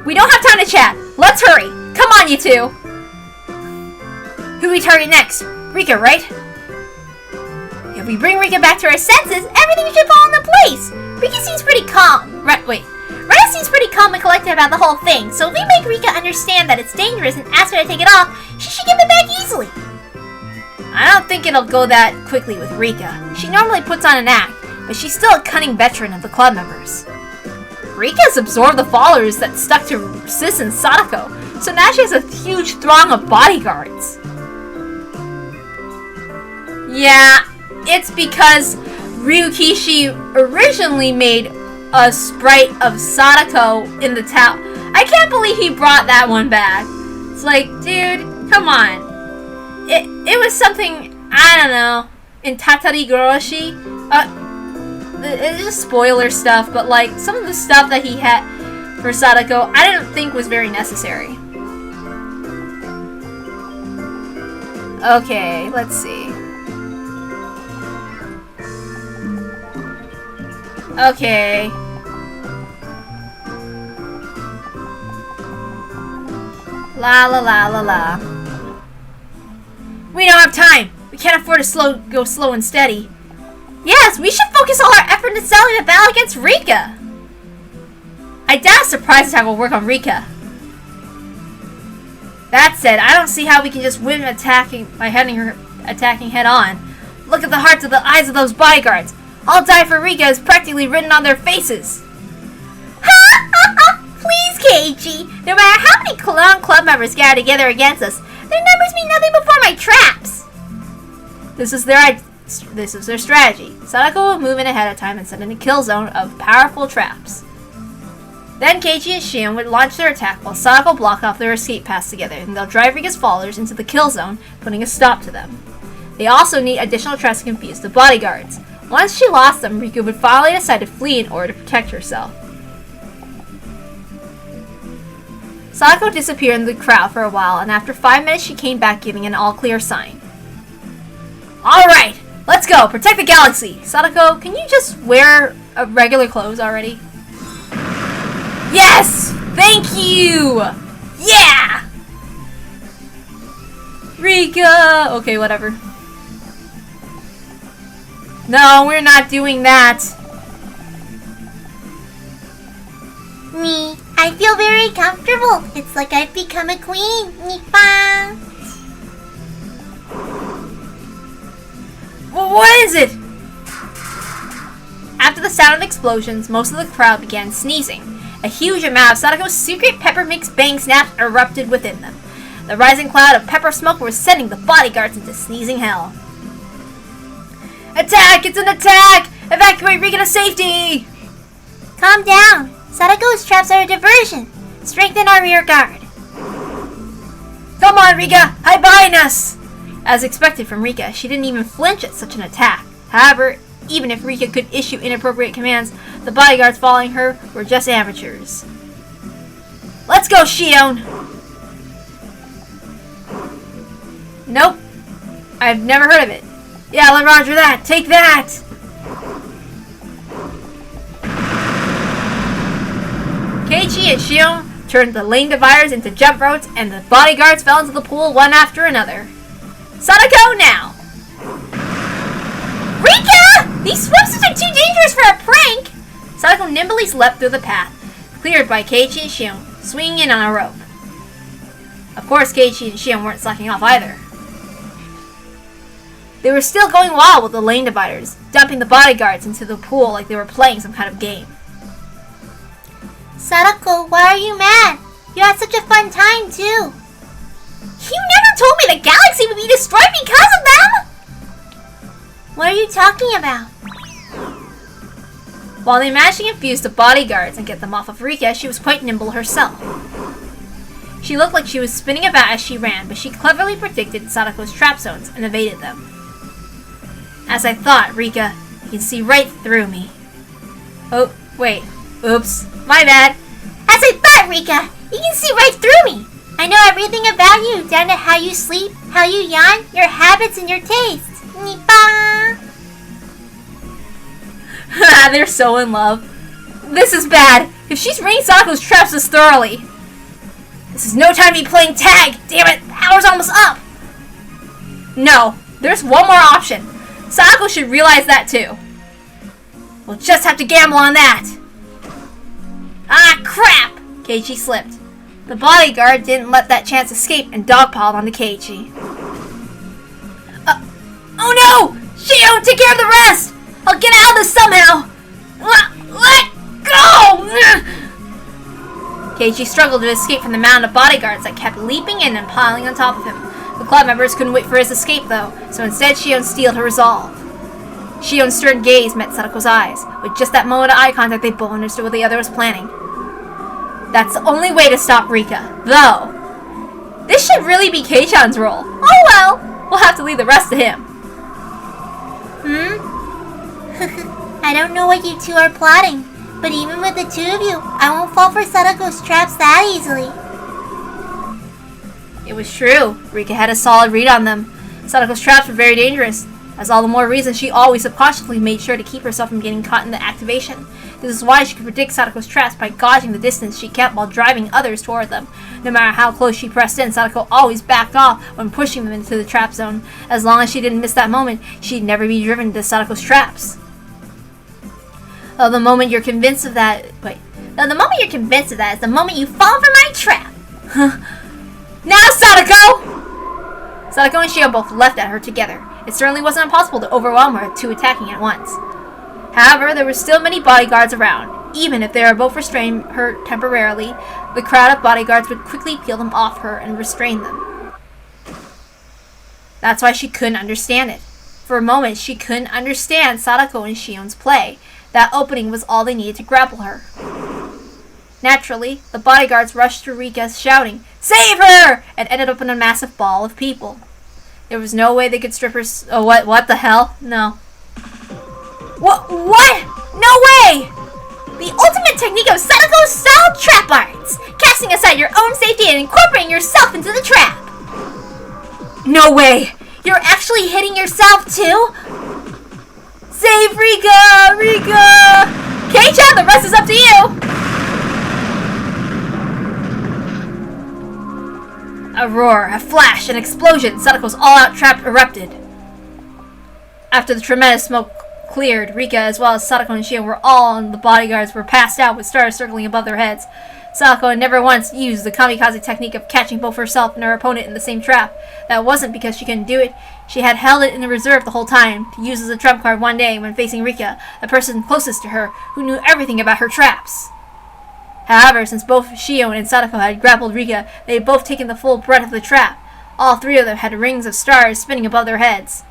We don't have time to chat. Let's hurry. Come on, you two. Who we target next? Rika, right? If we bring Rika back to her senses, everything should fall into place. Rika seems pretty calm. Rena seems pretty calm and collected about the whole thing, so if we make Rika understand that it's dangerous and ask her to take it off, she should give it back easily. I don't think it'll go that quickly with Rika. She normally puts on an act, but she's still a cunning veteran of the club members. Rika's absorbed the followers that stuck to Sis and Sadako, so now she has a huge throng of bodyguards. Yeah, it's because Ryukishi originally made a sprite of Sadako in the towel. I can't believe he brought that one back. It's like, dude, come on. It was something, I don't know, in Tatari Goroshi. It's just spoiler stuff, but like some of the stuff that he had for Sadako, I didn't think was very necessary. Okay, let's see. Okay. La la la la la. We don't have time. We can't afford to go slow and steady. Yes, we should focus all our effort in settling the battle against Rika. I doubt a surprise attack will work on Rika. That said, I don't see how we can just win attacking head on. Look at the hearts of the eyes of those bodyguards. I'll die for Rika is practically written on their faces. Please, Keiichi. No matter how many clown club members gather together against us, their numbers mean nothing before my traps. This is their strategy. Sadako will move in ahead of time and set in a kill zone of powerful traps. Then Keiichi and Shion would launch their attack while Sadako block off their escape paths together, and they'll drive Rika's followers into the kill zone, putting a stop to them. They also need additional traps to confuse the bodyguards. Once she lost them, Rika would finally decide to flee in order to protect herself. Sadako disappeared in the crowd for a while, and after 5 minutes she came back giving an all-clear sign. Alright, let's go! Protect the galaxy! Sadako, can you just wear regular clothes already? Yes! Thank you! Yeah! Rika! Okay, whatever. No, we're not doing that. Me, I feel very comfortable. It's like I've become a queen. Nipa. Well, what is it? After the sound of explosions, most of the crowd began sneezing. A huge amount of Sadako's secret pepper mix bang snaps erupted within them. The rising cloud of pepper smoke was sending the bodyguards into sneezing hell. Attack! It's an attack! Evacuate Rika to safety! Calm down. Sadako's traps are a diversion. Strengthen our rear guard. Come on, Rika! Hide behind us! As expected from Rika, she didn't even flinch at such an attack. However, even if Rika could issue inappropriate commands, the bodyguards following her were just amateurs. Let's go, Shion! Nope. I've never heard of it. Yeah, roger that. Take that! Keiichi and Shion turned the lane dividers into jump ropes, and the bodyguards fell into the pool one after another. Sadako now! Rika! These swimsuits are too dangerous for a prank! Sadako nimbly leapt through the path, cleared by Keiichi and Shion, swinging in on a rope. Of course, Keiichi and Shion weren't slacking off either. They were still going wild with the lane dividers, dumping the bodyguards into the pool like they were playing some kind of game. Sadako, why are you mad? You had such a fun time, too. You never told me the galaxy would be destroyed because of them! What are you talking about? While they managed to confuse the bodyguards and get them off of Rika, she was quite nimble herself. She looked like she was spinning about as she ran, but she cleverly predicted Sadako's trap zones and evaded them. As I thought, Rika, you can see right through me. Oh, wait. Oops. My bad. As I thought, Rika, you can see right through me. I know everything about you, down to how you sleep, how you yawn, your habits, and your tastes. Nipa! They're so in love. This is bad. If she's reading Sadako's traps this thoroughly. This is no time to be playing tag. Damn it, the hour's almost up. No, there's one more option. Sadako should realize that too. We'll just have to gamble on that. Ah, crap! Keiichi slipped. The bodyguard didn't let that chance escape and dogpiled onto Keiichi. Oh no! Shion, take care of the rest! I'll get out of this somehow! Let go! Keiichi struggled to escape from the mound of bodyguards that kept leaping in and piling on top of him. The club members couldn't wait for his escape though, so instead Shion steeled her resolve. Shion's stern gaze met Sadako's eyes. With just that moment of eye contact, they both understood what the other was planning. That's the only way to stop Rika, though. This should really be Kei-chan's role. Oh well, we'll have to leave the rest to him. I don't know what you two are plotting, but even with the two of you, I won't fall for Sadako's traps that easily. It was true. Rika had a solid read on them. Sadako's traps were very dangerous. That's all the more reason she always subconsciously made sure to keep herself from getting caught in the activation. This is why she could predict Sadako's traps by gauging the distance she kept while driving others toward them. No matter how close she pressed in, Sadako always backed off when pushing them into the trap zone. As long as she didn't miss that moment, she'd never be driven into Sadako's traps. The moment you're convinced of that... the moment you're convinced of that is the moment you fall for my trap. Now, Sadako! Sadako and Shio both leapt at her together. It certainly wasn't impossible to overwhelm her with two attacking at once. However, there were still many bodyguards around. Even if they were both restraining her temporarily, the crowd of bodyguards would quickly peel them off her and restrain them. That's why she couldn't understand it. For a moment, she couldn't understand Sadako and Shion's play. That opening was all they needed to grapple her. Naturally, the bodyguards rushed to Rika shouting, "Save her!" and ended up in a massive ball of people. There was no way they could strip her... what the hell? No. What? No way! The ultimate technique of Sadako-style trap arts! Casting aside your own safety and incorporating yourself into the trap! No way! You're actually hitting yourself too? Save Rika! Rika! Kei-chan, the rest is up to you! A roar, a flash, an explosion. Sadako's all-out trap erupted. After the tremendous smoke cleared, Rika as well as Sadako and Shio were all and the bodyguards were passed out with stars circling above their heads. Sadako had never once used the kamikaze technique of catching both herself and her opponent in the same trap. That wasn't because she couldn't do it. She had held it in the reserve the whole time, to use as a trump card one day when facing Rika, the person closest to her, who knew everything about her traps. However, since both Shio and Sadako had grappled Rika, they had both taken the full brunt of the trap. All three of them had rings of stars spinning above their heads.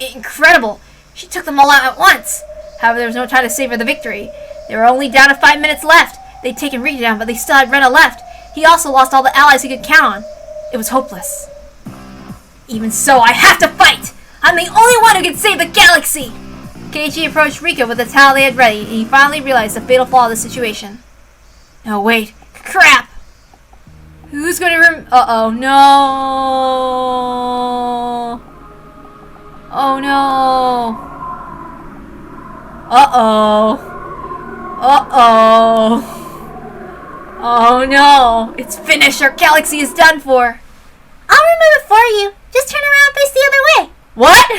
Incredible! She took them all out at once! However, there was no time to savor the victory. They were only down to 5 minutes left. They'd taken Rika down, but they still had Rena left. He also lost all the allies he could count on. It was hopeless. Even so, I have to fight! I'm the only one who can save the galaxy! Keiichi approached Rika with the towel they had ready, and he finally realized the fatal flaw of the situation. Oh, wait. Crap! Who's going to Uh-oh, no! Oh, no! Uh-oh! Uh-oh! Oh, no! It's finished! Our galaxy is done for! I'll remove it for you. Just turn around and face the other way. What?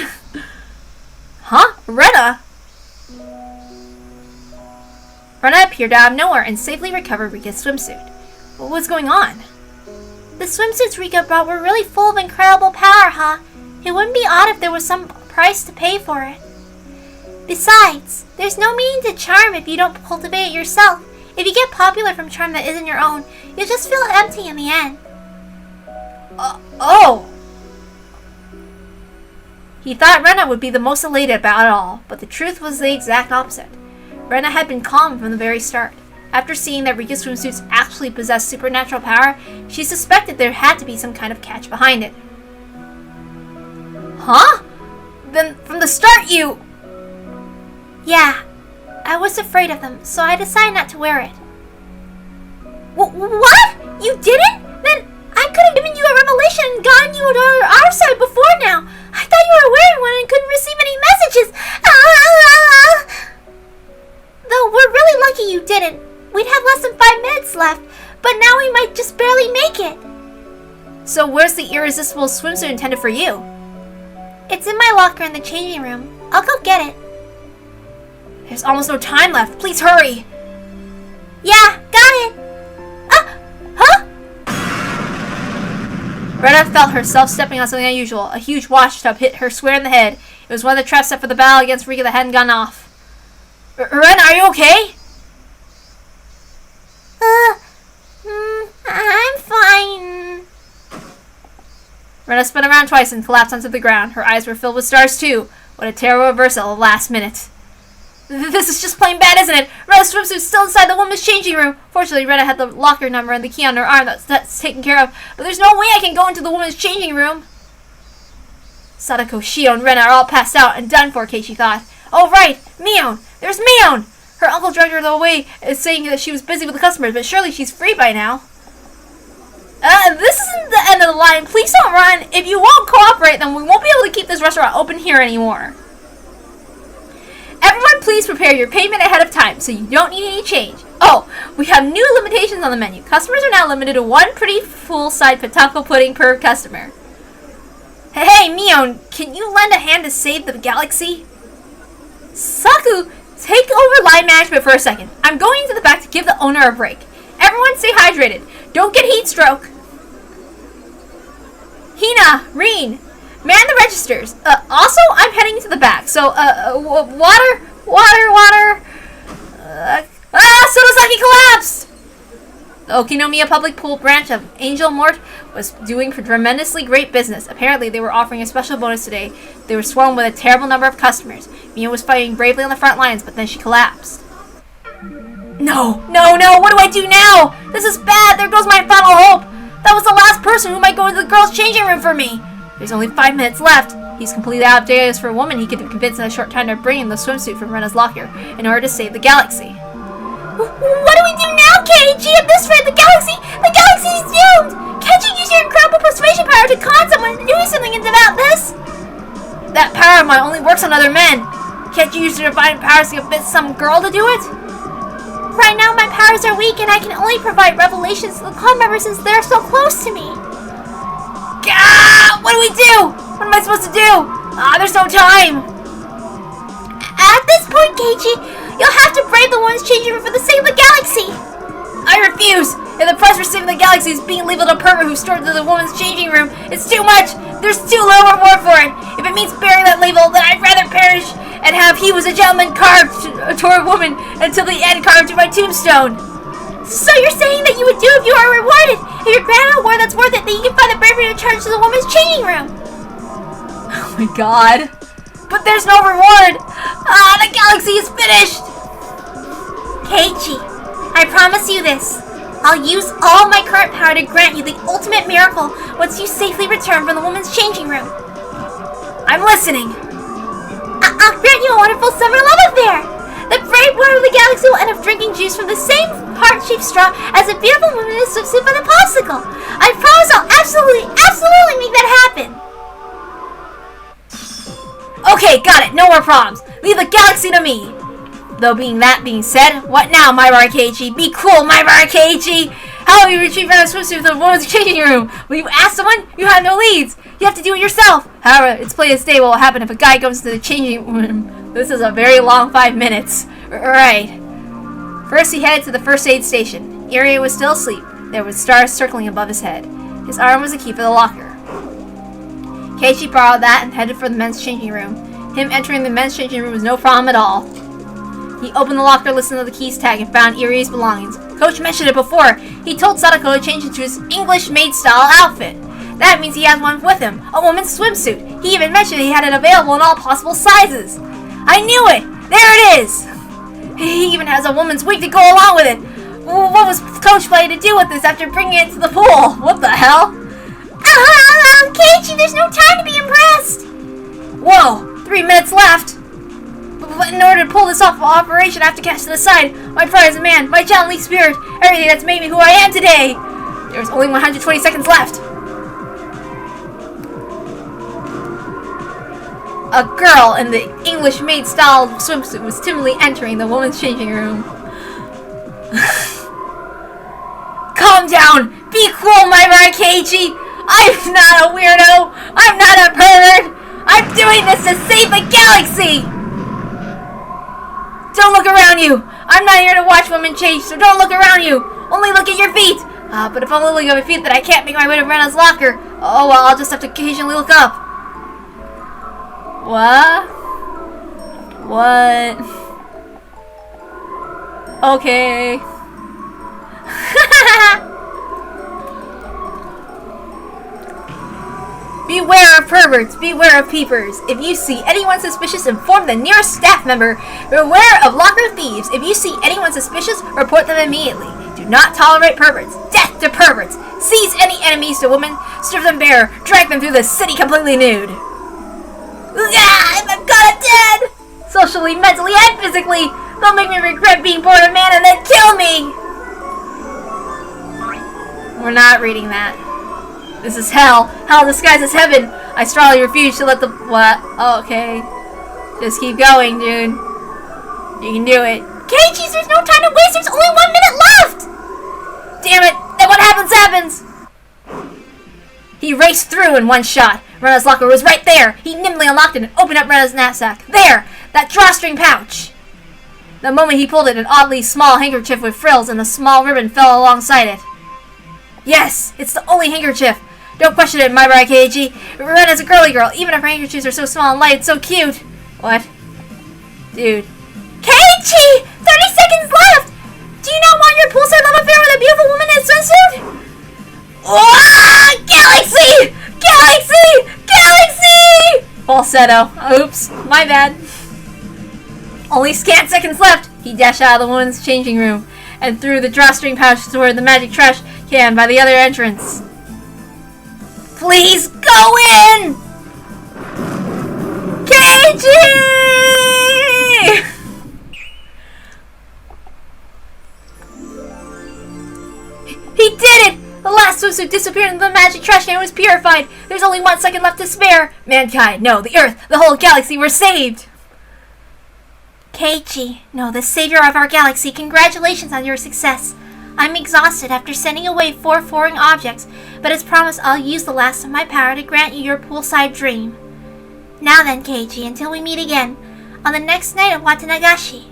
Huh? Rena? Rena appeared out of nowhere and safely recovered Rika's swimsuit. What was going on? The swimsuits Rika brought were really full of incredible power, huh? It wouldn't be odd if there was some price to pay for it. Besides, there's no meaning to charm if you don't cultivate it yourself. If you get popular from charm that isn't your own, you'll just feel empty in the end. Oh! He thought Rena would be the most elated about it all, but the truth was the exact opposite. Rena had been calm from the very start. After seeing that Rika's swimsuits actually possessed supernatural power, she suspected there had to be some kind of catch behind it. Huh? Then from the start you... Yeah, I was afraid of them, so I decided not to wear it. What? You didn't? Then I could have given you a revelation and gotten you to our side before now. I thought you were wearing one and couldn't receive any messages. Though we're really lucky you didn't. We'd have less than 5 minutes left, but now we might just barely make it. So where's the irresistible swimsuit intended for you? It's in my locker in the changing room. I'll go get it. There's almost no time left. Please hurry. Yeah, got it. Huh? Rena felt herself stepping on something unusual. A huge wash tub hit her square in the head. It was one of the traps set for the battle against Rika that hadn't gone off. Rena, are you okay? I'm fine. Rena spun around twice and collapsed onto the ground. Her eyes were filled with stars too. What a terrible reversal at the last minute. This is just plain bad, isn't it? Rena's swimsuit's still inside the woman's changing room. Fortunately, Rena had the locker number and the key on her arm. That's taken care of. But there's no way I can go into the woman's changing room. Sadako, Shio, and Rena are all passed out and done for, Keiichi thought. Oh, right. Mion. There's Mion. Her uncle dragged her away, saying that she was busy with the customers, but surely she's free by now. This isn't the end of the line. Please don't run. If you won't cooperate, then we won't be able to keep this restaurant open here anymore. Everyone, Please prepare your payment ahead of time so you don't need any change. Oh, we have new limitations on the menu. Customers are now limited to one pretty full-side potato pudding per customer. Hey, Mion, can you lend a hand to save the galaxy? Saku, take over line management for a second. I'm going into the back to give the owner a break. Everyone stay hydrated. Don't get heat stroke. Hina, Reen, man the registers. Also, I'm heading to the back. So, water. Sonosaki collapsed! The Okinomiya Public Pool branch of Angel Mort was doing tremendously great business. Apparently, they were offering a special bonus today. They were swarmed with a terrible number of customers. Mia was fighting bravely on the front lines, but then she collapsed. No! What do I do now? This is bad! There goes my final hope! That was the last person who might go into the girls' changing room for me! There's only 5 minutes left. He's completely out of date. As for a woman, he could have convinced in a short time to bring in the swimsuit from Rena's locker in order to save the galaxy. What do we do now, Keiichi? At this rate, the galaxy is doomed! Can't you use your incredible persuasion power to con someone into doing something about this? That power of mine only works on other men. Can't you use your divine powers to convince some girl to do it? Right now, my powers are weak, and I can only provide revelations to the club members since they're so close to me. Gah! What do we do? What am I supposed to do? There's no time. At this point, Keiichi, you'll have to brave the women's changing room for the sake of the galaxy. I refuse. If the price for saving the galaxy is being labeled a pervert who stormed into the women's changing room, it's too much. There's too little reward for it. If it means bearing that label, then I'd rather perish and have "he was a gentleman" carved toward a woman until the end carved to my tombstone. So you're saying that you would do if you were rewarded? If you're granted a reward that's worth it, then you can find the bravery to charge to the women's changing room. Oh my god. But there's no reward. The galaxy is finished. Keiichi, I promise you this. I'll use all my current power to grant you the ultimate miracle once you safely return from the women's changing room. I'm listening. I'll grant you a wonderful summer love affair. The brave woman of the galaxy will end up drinking juice from the same heart-shaped straw as a beautiful woman in a swimsuit by the popsicle. I promise I'll absolutely make that happen. Okay, got it. No more problems. Leave the galaxy to me. Though that being said, what now, my Keiichi? Be cool, my Keiichi! How will you retrieve Rena's swimsuit from the women's changing room? Will you ask someone? You have no leads. You have to do it yourself. However, it's plain as day what will happen if a guy goes to the changing room. This is a very long 5 minutes. Right. First, he headed to the first aid station. Irie was still asleep. There were stars circling above his head. His arm was the key for the locker. Keiichi borrowed that and headed for the men's changing room. Him entering the men's changing room was no problem at all. He opened the locker, listened to the keys tag, and found Irie's belongings. Coach mentioned it before. He told Sadako to change into his English maid-style outfit. That means he has one with him, a woman's swimsuit. He even mentioned he had it available in all possible sizes. I knew it! There it is! He even has a woman's wig to go along with it. What was Coach planning to do with this after bringing it to the pool? What the hell? Keiichi, there's no time to be impressed! Whoa, 3 minutes left. But in order to pull this off operation, I have to cast it aside. My pride as a man, my challenging spirit, everything that's made me who I am today. There's only 120 seconds left. A girl in the English maid-style swimsuit was timidly entering the woman's changing room. Calm down! Be cool, my Keiichi! I'm not a weirdo! I'm not a pervert! I'm doing this to save the galaxy! Don't look around you! I'm not here to watch women change, so don't look around you! Only look at your feet! But if I'm only looking at my feet, then I can't make my way to Rena's locker. Oh well, I'll just have to occasionally look up. What? Okay. Beware of perverts, beware of peepers. If you see anyone suspicious, inform the nearest staff member. Beware of locker thieves. If you see anyone suspicious, report them immediately. Do not tolerate perverts. Death to perverts. Seize any enemies to women, strip them bare, drag them through the city completely nude. I'm gonna dead! Socially, mentally, and physically. They'll make me regret being born a man and then kill me! We're not reading that. This is hell. Hell disguised as heaven. I strongly refuse to let the... What? Oh, okay. Just keep going, dude. You can do it. Keiichi, there's no time to waste. There's only 1 minute left. Damn it! Then what happens? He raced through in one shot. Rena's locker was right there. He nimbly unlocked it and opened up Rena's knapsack. There! That drawstring pouch! The moment he pulled it, an oddly small handkerchief with frills and a small ribbon fell alongside it. Yes! It's the only handkerchief! Don't question it, my bride Keiichi. Rena's a girly girl, even if her handkerchiefs are so small and light, it's so cute! What? Dude. Keiichi! 30 seconds left! Do you not want your poolside love affair with a beautiful woman in a swimsuit? Ah! Galaxy! Falsetto. Oops, my bad. Only scant seconds left. He dashed out of the woman's changing room and threw the drawstring pouch toward the magic trash can by the other entrance. Please go in! Keiichi! He did it! The last swimsuit disappeared and the magic trash can was purified. There's only 1 second left to spare. Mankind, no, the Earth, the whole galaxy were saved. Keiichi, no, the savior of our galaxy, congratulations on your success. I'm exhausted after sending away 4 foreign objects, but as promised, I'll use the last of my power to grant you your poolside dream. Now then, Keiichi, until we meet again, on the next night of Watanagashi.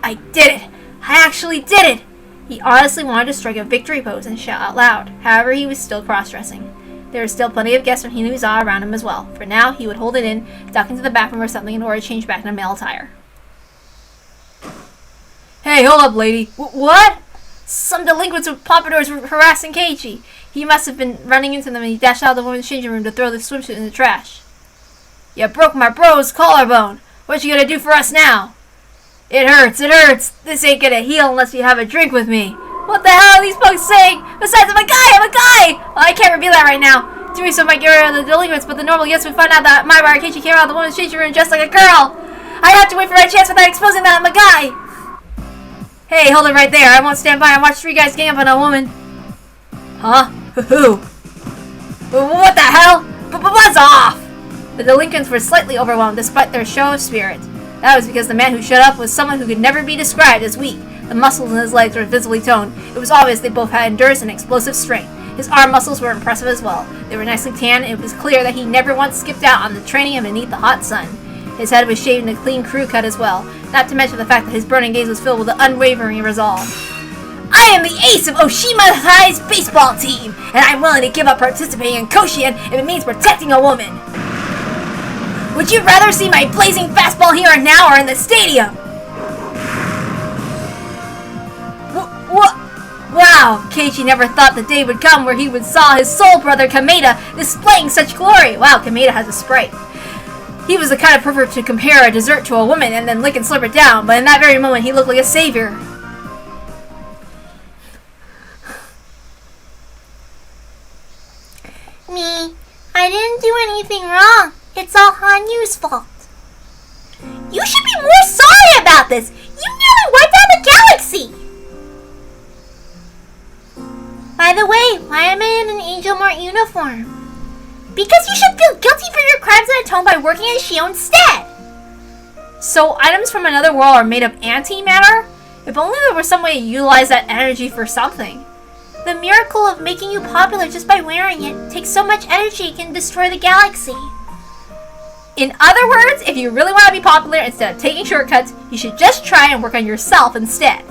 I did it! I actually did it! He honestly wanted to strike a victory pose and shout out loud. However, he was still cross-dressing. There were still plenty of guests from Hinabizawa around him as well. For now, he would hold it in, duck into the bathroom or something in order to change back into male attire. Hey, hold up, lady. What? Some delinquents with pompadours were harassing Keiichi. He must have been running into them and he dashed out of the woman's changing room to throw the swimsuit in the trash. You broke my bro's collarbone. What you gonna do for us now? It hurts. This ain't gonna heal unless you have a drink with me. What the hell are these punks saying? Besides, I'm a guy! Well, I can't reveal that right now. Doing so might get rid of the delinquents, but the normal guests would find out that my bar Keiichi came out of the woman's changing room dressed like a girl. I have to wait for my chance without exposing that I'm a guy. Hey, hold it right there. I won't stand by and watch 3 guys gang up on a woman. Huh? Who? What the hell? Buzz off! The delinquents were slightly overwhelmed despite their show of spirit. That was because the man who showed up was someone who could never be described as weak. The muscles in his legs were visibly toned. It was obvious they both had endurance and explosive strength. His arm muscles were impressive as well. They were nicely tanned, and it was clear that he never once skipped out on the training and beneath the hot sun. His head was shaved in a clean crew cut as well, not to mention the fact that his burning gaze was filled with unwavering resolve. I am the ace of Oshima High's baseball team, and I'm willing to give up participating in Koshien if it means protecting a woman. Would you rather see my blazing fastball here and now or in the stadium? What? Wow, Keiichi never thought the day would come where he would saw his soul brother Kameda displaying such glory. Wow, Kameda has a sprite. He was the kind of pervert to compare a dessert to a woman and then lick and slurp it down, but in that very moment he looked like a savior. Me, I didn't do anything wrong. It's all Hanyu's fault. You should be more sorry about this. You nearly wiped out the galaxy. By the way, why am I in an Angel Mart uniform? Because you should feel guilty for your crimes and atone by working at Shio instead. So items from another world are made of antimatter? If only there was some way to utilize that energy for something. The miracle of making you popular just by wearing it takes so much energy it can destroy the galaxy. In other words, if you really want to be popular instead of taking shortcuts, you should just try and work on yourself instead.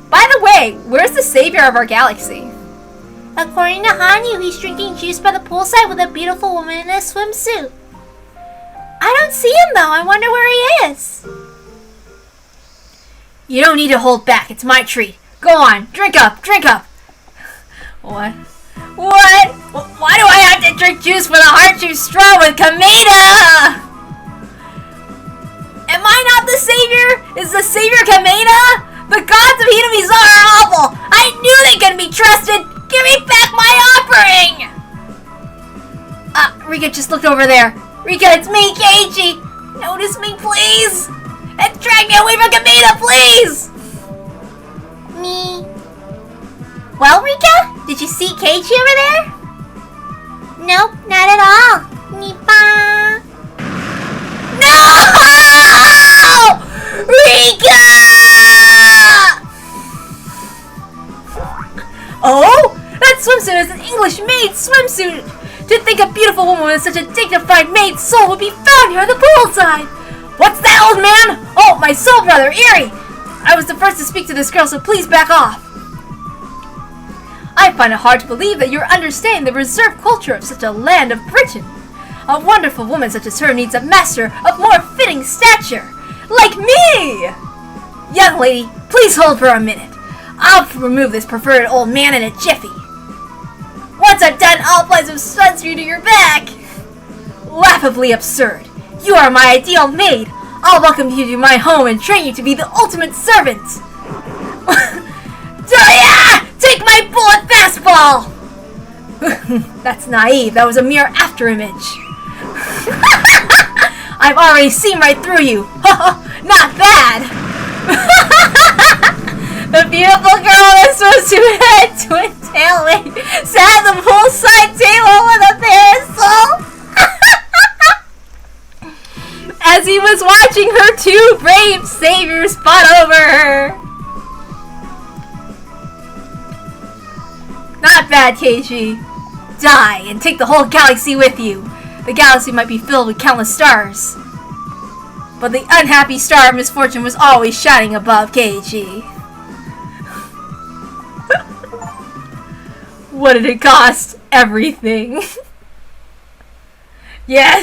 By the way, where's the savior of our galaxy? According to Hanyu, he's drinking juice by the poolside with a beautiful woman in a swimsuit. I don't see him though. I wonder where he is. You don't need to hold back. It's my treat. Go on, drink up. What? Why do I have to drink juice from a heart juice straw with Kameda? Am I not the savior? Is the savior Kameda? The gods of Hinabizawa are awful. I knew they couldn't be trusted. Give me back my offering! Rika just looked over there. Rika, it's me, Keiichi. Notice me, please. And drag me away from Kameda, please. Me. Well, Rika, did you see Keiichi over there? Nope, not at all. Nipa. No! Oh? That swimsuit is an English-made swimsuit! To think a beautiful woman with such a dignified maid soul would be found here on the poolside! What's that, old man? Oh, my soul brother, Erie! I was the first to speak to this girl, so please back off. I find it hard to believe that you're understanding the reserved culture of such a land of Britain. A wonderful woman such as her needs a master of more fitting stature. Like me! Young lady, please hold for a minute. I'll remove this perverted old man in a jiffy. Once I'm done, I'll apply some sunscreen to your back. Laughably absurd. You are my ideal maid. I'll welcome you to my home and train you to be the ultimate servant. Daya! Take my bullet fastball! That's naive. That was a mere afterimage. I've already seen right through you. Not bad. The beautiful girl in a swimsuit head to a taillight sat at the poolside table with a parasol. As he was watching her two brave saviors fought over her. Not bad, Keiji. Die and take the whole galaxy with you. The galaxy might be filled with countless stars, but the unhappy star of misfortune was always shining above Keiji. What did it cost? Everything. Yes.